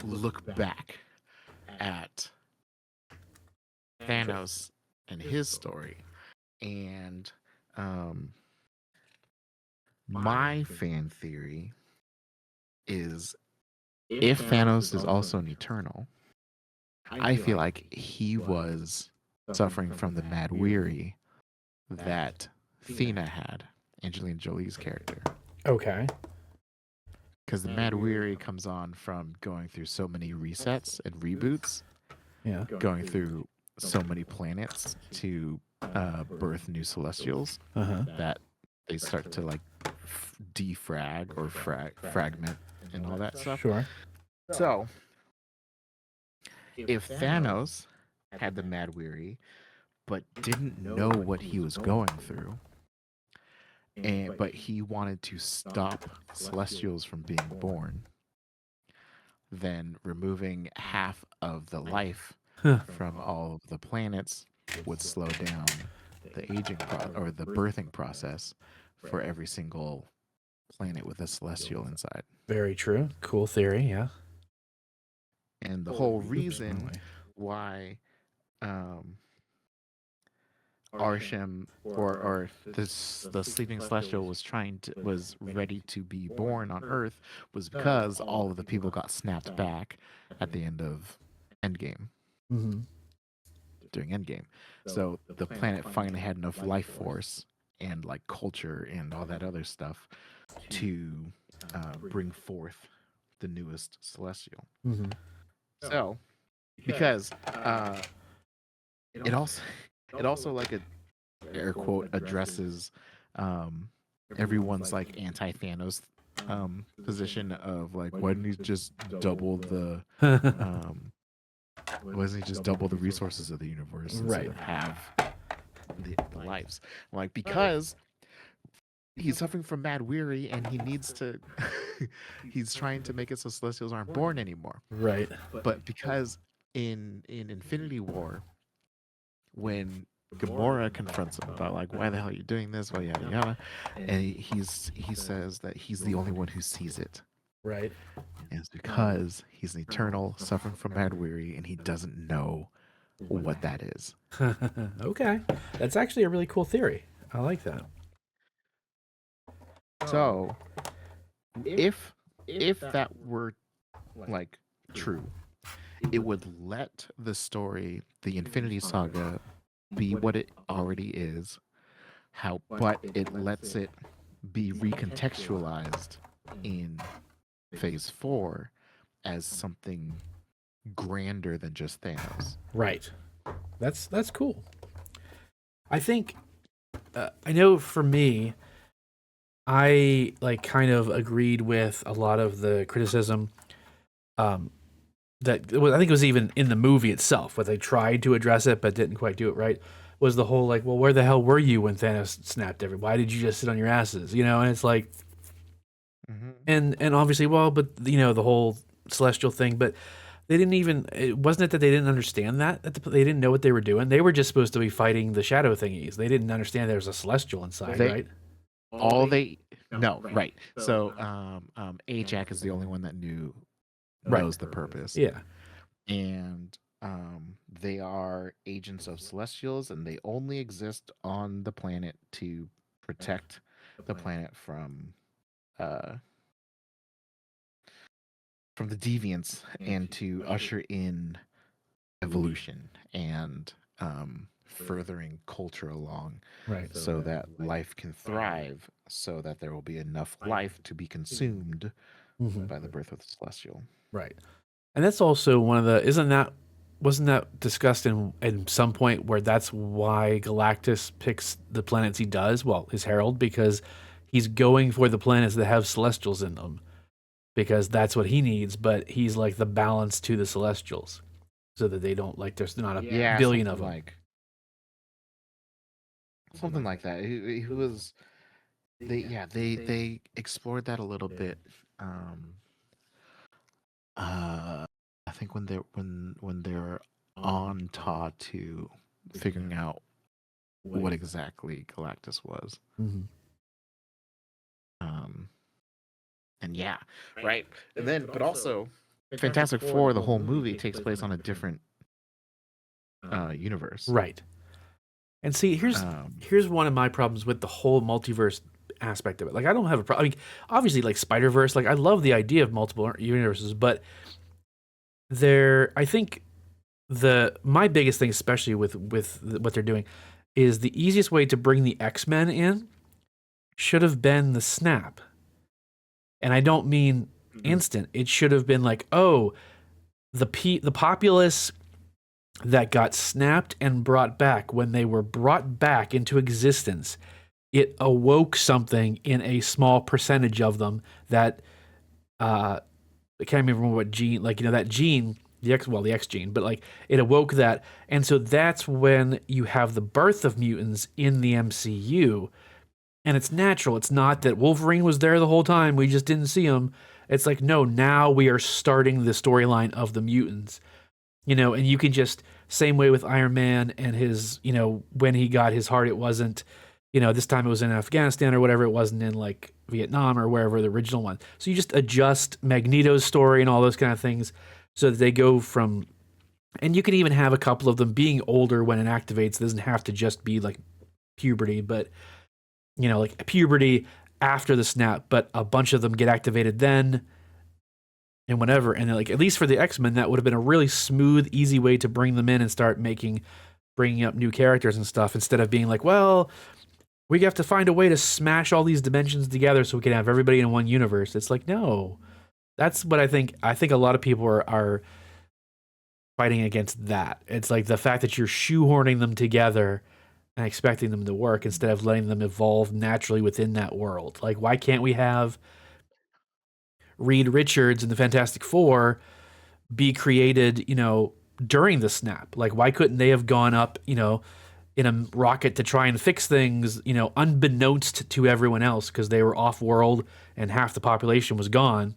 Speaker 2: look back at Thanos and his story, and my fan theory is if Thanos is also an Eternal, I feel like he was suffering from the mad weary that Thena had, Angelina Jolie's character.
Speaker 1: Okay.
Speaker 2: Because the mad weary comes on from going through so many resets and reboots,
Speaker 1: Yeah.
Speaker 2: going through so many planets to birth new Celestials that they start to like defrag or fragment and all that stuff.
Speaker 1: Sure.
Speaker 2: So, if Thanos had the mad weary but didn't know what he was going through, but he wanted to stop Celestials from being born, then removing half of the life from all of the planets would slow down the aging or the birthing process for every single planet with a Celestial inside.
Speaker 1: Very true. Cool theory. Yeah.
Speaker 2: And the whole reason why Arshem or the sleeping Celestial was ready to be born on Earth was because all of the people got snapped back at the end of Endgame. During Endgame. So the planet finally had enough life force and like culture and all that other stuff to bring forth the newest Celestial. So because it also like a air quote addresses everyone's like anti-Thanos position of like, why didn't he just double the why doesn't he just double the resources of the universe instead of have the lives? Like, because he's suffering from mad weary and he needs to he's trying to make it so Celestials aren't born anymore.
Speaker 1: Right.
Speaker 2: But because in Infinity War, when Gamora confronts him about like, why the hell are you doing this? Well, yada yada, and he says that he's the only one who sees it.
Speaker 1: Right.
Speaker 2: And it's because he's an Eternal suffering from mad weary and he doesn't know what that is.
Speaker 1: Okay. That's actually a really cool theory. I like that.
Speaker 2: So if that were like true, it would let the story, the Infinity Saga, be what it already is. But it lets it be recontextualized in Phase 4 as something grander than just Thanos.
Speaker 1: Right. That's cool. I think I know for me, I like kind of agreed with a lot of the criticism that I think it was even in the movie itself, where they tried to address it but didn't quite do it right. Was the whole like, well, where the hell were you when Thanos snapped everyone? Why did you just sit on your asses? You know, and it's like, and obviously, well, but you know, the whole Celestial thing, but they didn't even. It wasn't it that they didn't understand that they didn't know what they were doing. They were just supposed to be fighting the shadow thingies. They didn't understand there was a Celestial inside, right?
Speaker 2: Right. So Ajax is the only one that knows the purpose.
Speaker 1: Yeah.
Speaker 2: And They are agents of Celestials, and they only exist on the planet to protect the planet uh, from the deviants and to usher in evolution and furthering culture along
Speaker 1: Right.
Speaker 2: so that life can thrive, so that there will be enough life to be consumed
Speaker 1: Mhm.
Speaker 2: by the birth of the Celestial.
Speaker 1: Right. And that's also one of the wasn't that discussed in some point where that's why Galactus picks the planets he does, well, his herald, because he's going for the planets that have celestials in them. Because that's what he needs, but he's like the balance to the celestials. So that they don't like there's not a
Speaker 2: Yeah,
Speaker 1: billion of them.
Speaker 2: Something like that. He was they explored that a little bit. I think when they're on Taw to figuring out what exactly Galactus was.
Speaker 1: Mm-hmm.
Speaker 2: And yeah, right. And then, but also, Fantastic Four, the whole movie takes place on a different universe.
Speaker 1: Right. And see, here's one of my problems with the whole multiverse aspect of it. Like, I don't have a problem. I mean, obviously, like Spider Verse, like I love the idea of multiple universes, but I think my biggest thing, especially with what they're doing, is the easiest way to bring the X-Men in should have been the snap. And I don't mean instant. It should have been like, oh, the populace that got snapped and brought back, when they were brought back into existence, it awoke something in a small percentage of them that I can't remember what gene, like, that gene, the X gene, but like it awoke that. And so that's when you have the birth of mutants in the MCU. And it's natural. It's not that Wolverine was there the whole time, we just didn't see him. It's like, no, now we are starting the storyline of the mutants. And you can just, same way with Iron Man and his, when he got his heart, it wasn't, this time it was in Afghanistan or whatever, it wasn't in like Vietnam or wherever the original one. So you just adjust Magneto's story and all those kind of things so that they go from, and you can even have a couple of them being older when it activates. It doesn't have to just be like puberty, but like puberty after the snap, but a bunch of them get activated then and whatever. And like, at least for the X-Men, that would have been a really smooth, easy way to bring them in and start bringing up new characters and stuff, instead of being like, well, we have to find a way to smash all these dimensions together so we can have everybody in one universe. It's like, no, that's what I think a lot of people are fighting against that. It's like the fact that you're shoehorning them together and expecting them to work instead of letting them evolve naturally within that world. Like, why can't we have Reed Richards and the Fantastic Four be created, during the snap? Like, why couldn't they have gone up, in a rocket to try and fix things, unbeknownst to everyone else, because they were off world and half the population was gone?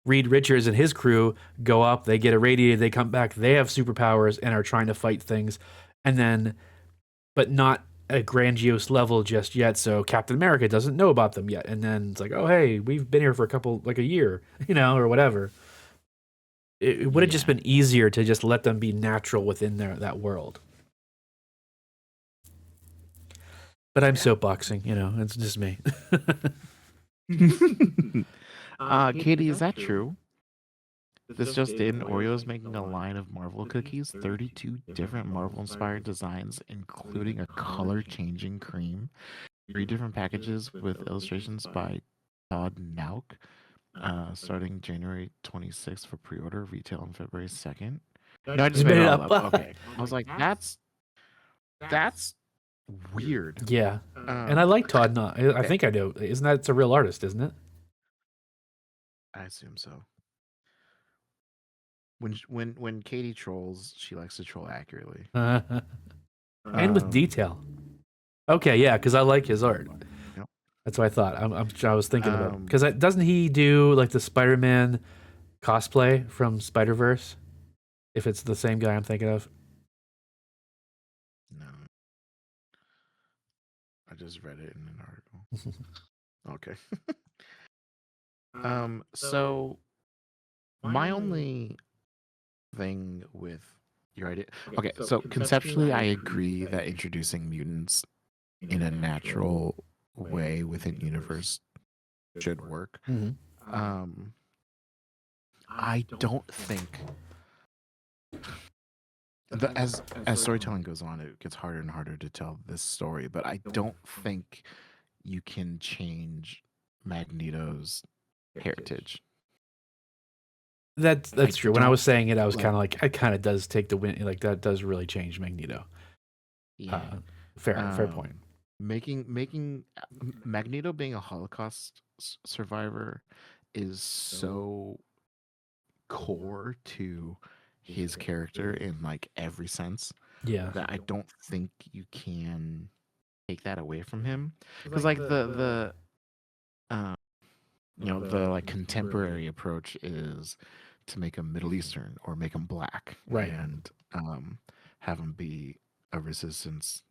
Speaker 1: Reed Richards and his crew go up, they get irradiated, they come back, they have superpowers and are trying to fight things. And then, but not a grandiose level just yet. So Captain America doesn't know about them yet. And then it's like, oh, hey, we've been here for a year, or whatever. It would have just been easier to just let them be natural within that world. But I'm soapboxing, it's just me.
Speaker 2: Katie, is that true? This just in, Oreo's making a line of Marvel cookies, 32 different Marvel-inspired designs, including a color-changing cream, 3 different packages with illustrations by Todd Nauk, starting January 26th for pre-order, retail on February 2nd. No, I just made it up. Okay. I was like, that's weird.
Speaker 1: Yeah. And I like Todd Nauk. I think I do. Isn't that, it's a real artist, isn't it?
Speaker 2: I assume so. When Katie trolls, she likes to troll accurately.
Speaker 1: And with detail. Okay, yeah, because I like his art.
Speaker 2: Yep.
Speaker 1: That's what I thought. I was thinking about, because doesn't he do like the Spider-Man cosplay from Spider-Verse? If it's the same guy I'm thinking of.
Speaker 2: No. I just read it in an article. Okay. So my only thing with You're right. Okay, so conceptually, I agree that introducing mutants in a natural way within universe should work. Um, I don't think as storytelling goes on, it gets harder and harder to tell this story. But I don't think you can change Magneto's heritage.
Speaker 1: That's
Speaker 2: I
Speaker 1: true. When I was
Speaker 2: don't
Speaker 1: saying it, I was
Speaker 2: like-
Speaker 1: kind of like, it kind of does take the win. Like that does really change Magneto.
Speaker 2: Yeah,
Speaker 1: Fair point.
Speaker 2: making Magneto being a Holocaust survivor is so core to his character in like every sense
Speaker 1: Yeah.
Speaker 2: that I don't think you can take that away from him. Because like the the like contemporary approach is to make him Middle Eastern or make him black,
Speaker 1: Right.
Speaker 2: and have him be a resistance,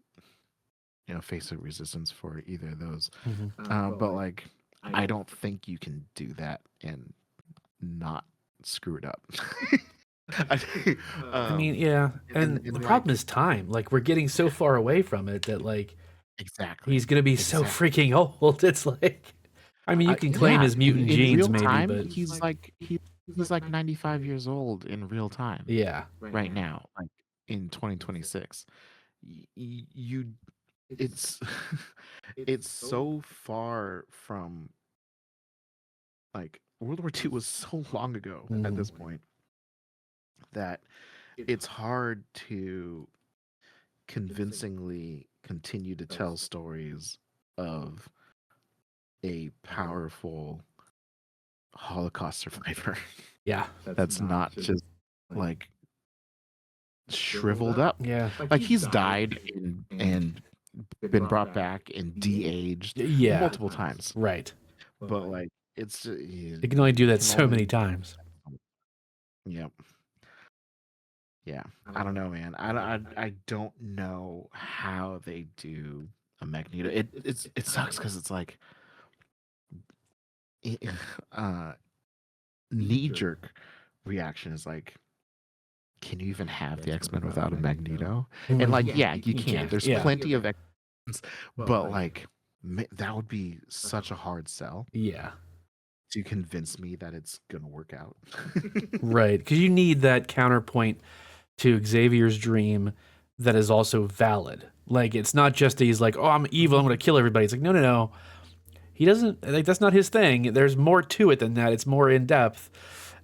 Speaker 2: face of resistance for either of those. But like, I don't think you can do that and not screw it up.
Speaker 1: I mean, yeah, and the problem is time. Like we're getting so far away from it that like
Speaker 2: exactly
Speaker 1: he's gonna be so freaking old. It's like, I mean, you can claim his mutant
Speaker 2: in
Speaker 1: genes,
Speaker 2: real
Speaker 1: maybe,
Speaker 2: time,
Speaker 1: but
Speaker 2: he's like 95 years old in real time.
Speaker 1: yeah,
Speaker 2: Right now, like in 2026, you it's it's so far from like World War II was so long ago at this point that it's hard to convincingly continue to tell stories of a powerful Holocaust survivor
Speaker 1: yeah,
Speaker 2: that's not just like shriveled up.
Speaker 1: yeah,
Speaker 2: Like he's died and been brought back and de-aged
Speaker 1: yeah,
Speaker 2: multiple times.
Speaker 1: right.
Speaker 2: But like it's
Speaker 1: You can only do that so many times.
Speaker 2: Yep. Yeah. I don't know, man. I don't know how they do a Magneto. It sucks because it's like knee jerk reaction is like, can you even have the X-Men without a Magneto? And like, yeah, you can. There's plenty of X-Men, but like that would be such a hard sell.
Speaker 1: Yeah,
Speaker 2: To convince me that it's gonna work out.
Speaker 1: right. Because you need that counterpoint to Xavier's dream that is also valid. Like it's not just he's like, oh, I'm evil, I'm gonna kill everybody. It's like, no. He doesn't, like, that's not his thing. There's more to it than that. It's more in depth,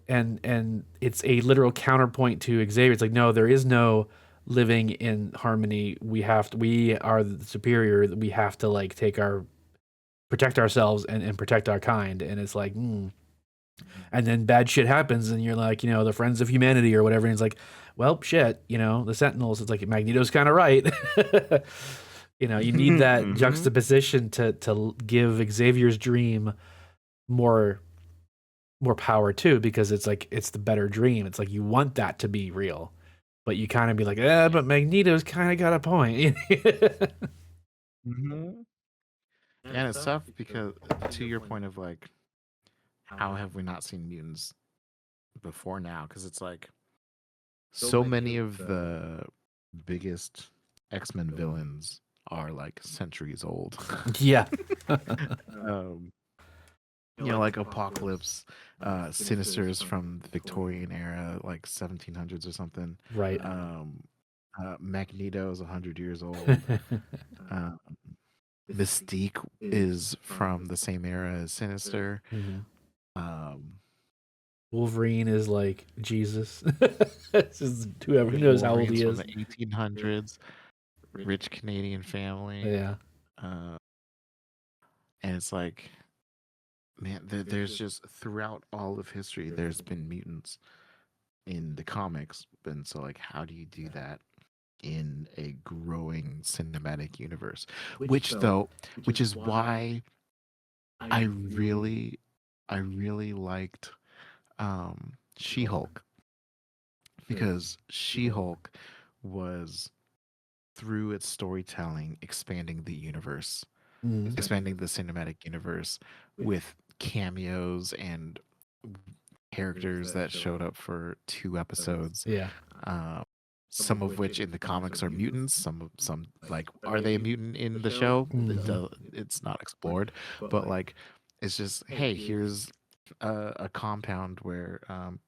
Speaker 1: and it's a literal counterpoint to Xavier. It's like, no, there is no living in harmony. We are the superior. We have to like protect ourselves and protect our kind. And it's like, and then bad shit happens, and you're like, the Friends of Humanity or whatever. And it's like, well, shit, the Sentinels. It's like Magneto's kind of right. You need that juxtaposition to give Xavier's dream more power too, because it's like it's the better dream. It's like you want that to be real, but you kind of be like, but Magneto's kind of got a point.
Speaker 2: And it's tough because to your point of like, how have we not seen mutants before now? Because it's like so many of the biggest X-Men villains are like centuries old.
Speaker 1: Yeah.
Speaker 2: Like Apocalypse, Sinister's from the Victorian era, like 1700s or something.
Speaker 1: Right.
Speaker 2: Magneto is 100 years old. Mystique is from the same era as Sinister.
Speaker 1: Wolverine is like Jesus. It's just whoever knows how old he is.
Speaker 2: From the 1800s, rich Canadian family.
Speaker 1: Yeah.
Speaker 2: And it's like, man, there's just throughout all of history, there's been mutants in the comics. And so, like, how do you do that in a growing cinematic universe? Which is why I really liked She-Hulk, because She-Hulk was, through its storytelling, expanding the universe, expanding the cinematic universe with cameos and characters that showed up for 2 episodes.
Speaker 1: Yeah.
Speaker 2: some of which in the comics are mutants. Some like are they a mutant in the show? It's not explored, but like it's just hey, here's a compound where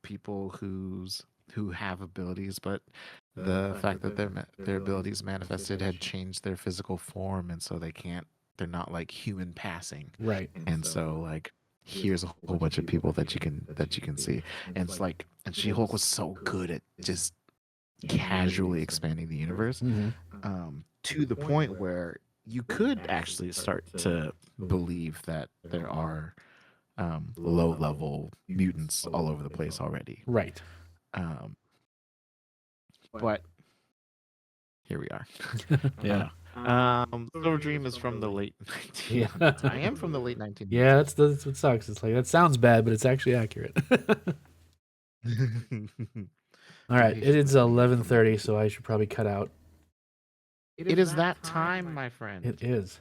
Speaker 2: people who have abilities, but the fact that their abilities manifested had changed their physical form, and so they're not like human passing.
Speaker 1: Right.
Speaker 2: And so like here's a whole bunch of people that you can see, and it's like, and She-Hulk was so good at just casually expanding the universe, to the point where you could actually start to believe that there are low level mutants all over the place already.
Speaker 1: Right.
Speaker 2: But here we are.
Speaker 1: Yeah.
Speaker 2: Silver Dream is from the late 1900s.
Speaker 1: Yeah.
Speaker 2: I am from the late 1900s.
Speaker 1: Yeah, that's what sucks. It's like that sounds bad, but it's actually accurate. All right, it is 11:30, so I should probably cut out.
Speaker 2: It is that time, my friend.
Speaker 1: It is.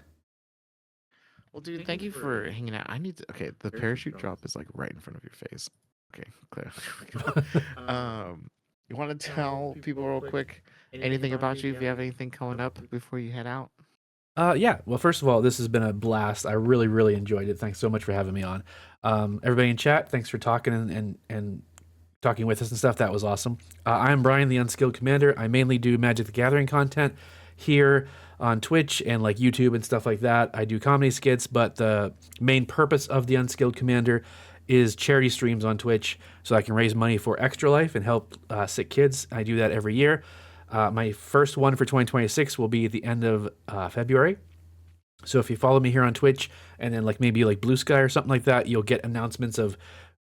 Speaker 2: Well, dude, thank you for hanging out. Okay, the parachute drop is like right in front of your face. Okay, clear. You want to tell people real quick anything about you if you have anything coming up before you head out?
Speaker 1: Yeah. Well, first of all, this has been a blast. I really, really enjoyed it. Thanks so much for having me on. Everybody in chat, thanks for talking and talking with us and stuff. That was awesome. I'm Brian, the Unskilled Commander. I mainly do Magic the Gathering content here on Twitch and like YouTube and stuff like that. I do comedy skits, but the main purpose of the Unskilled Commander is charity streams on Twitch, so I can raise money for Extra Life and help sick kids. I do that every year. My first one for 2026 will be at the end of February. So if you follow me here on Twitch and then like maybe like Blue Sky or something like that, you'll get announcements of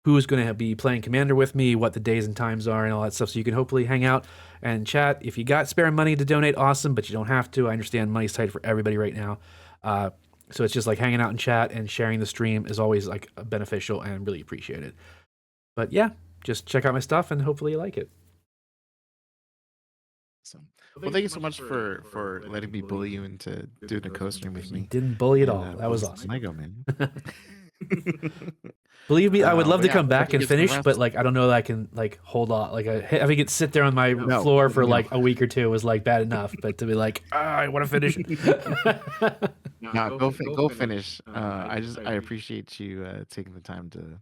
Speaker 1: who's going to be playing Commander with me, what the days and times are, and all that stuff. So you can hopefully hang out and chat. If you got spare money to donate, awesome, but you don't have to. I understand money's tight for everybody right now. So it's just like hanging out and chat and sharing the stream is always like beneficial and really appreciated. But yeah, just check out my stuff and hopefully you like it.
Speaker 2: Awesome. Well, thank you so much for letting me bully you into doing a co-stream with me.
Speaker 1: Didn't bully at
Speaker 2: And,
Speaker 1: all. That was awesome.
Speaker 2: Lego, man.
Speaker 1: Believe me, I would love
Speaker 2: but
Speaker 1: to
Speaker 2: yeah,
Speaker 1: come back
Speaker 2: hope
Speaker 1: and
Speaker 2: you get some
Speaker 1: finish,
Speaker 2: rest.
Speaker 1: but like I don't know that I can like hold on. Like I think sit there on my
Speaker 2: No,
Speaker 1: floor for
Speaker 2: no.
Speaker 1: like a week or two was like bad enough, but to be like, I want to finish.
Speaker 2: No, go finish. I appreciate you taking the time to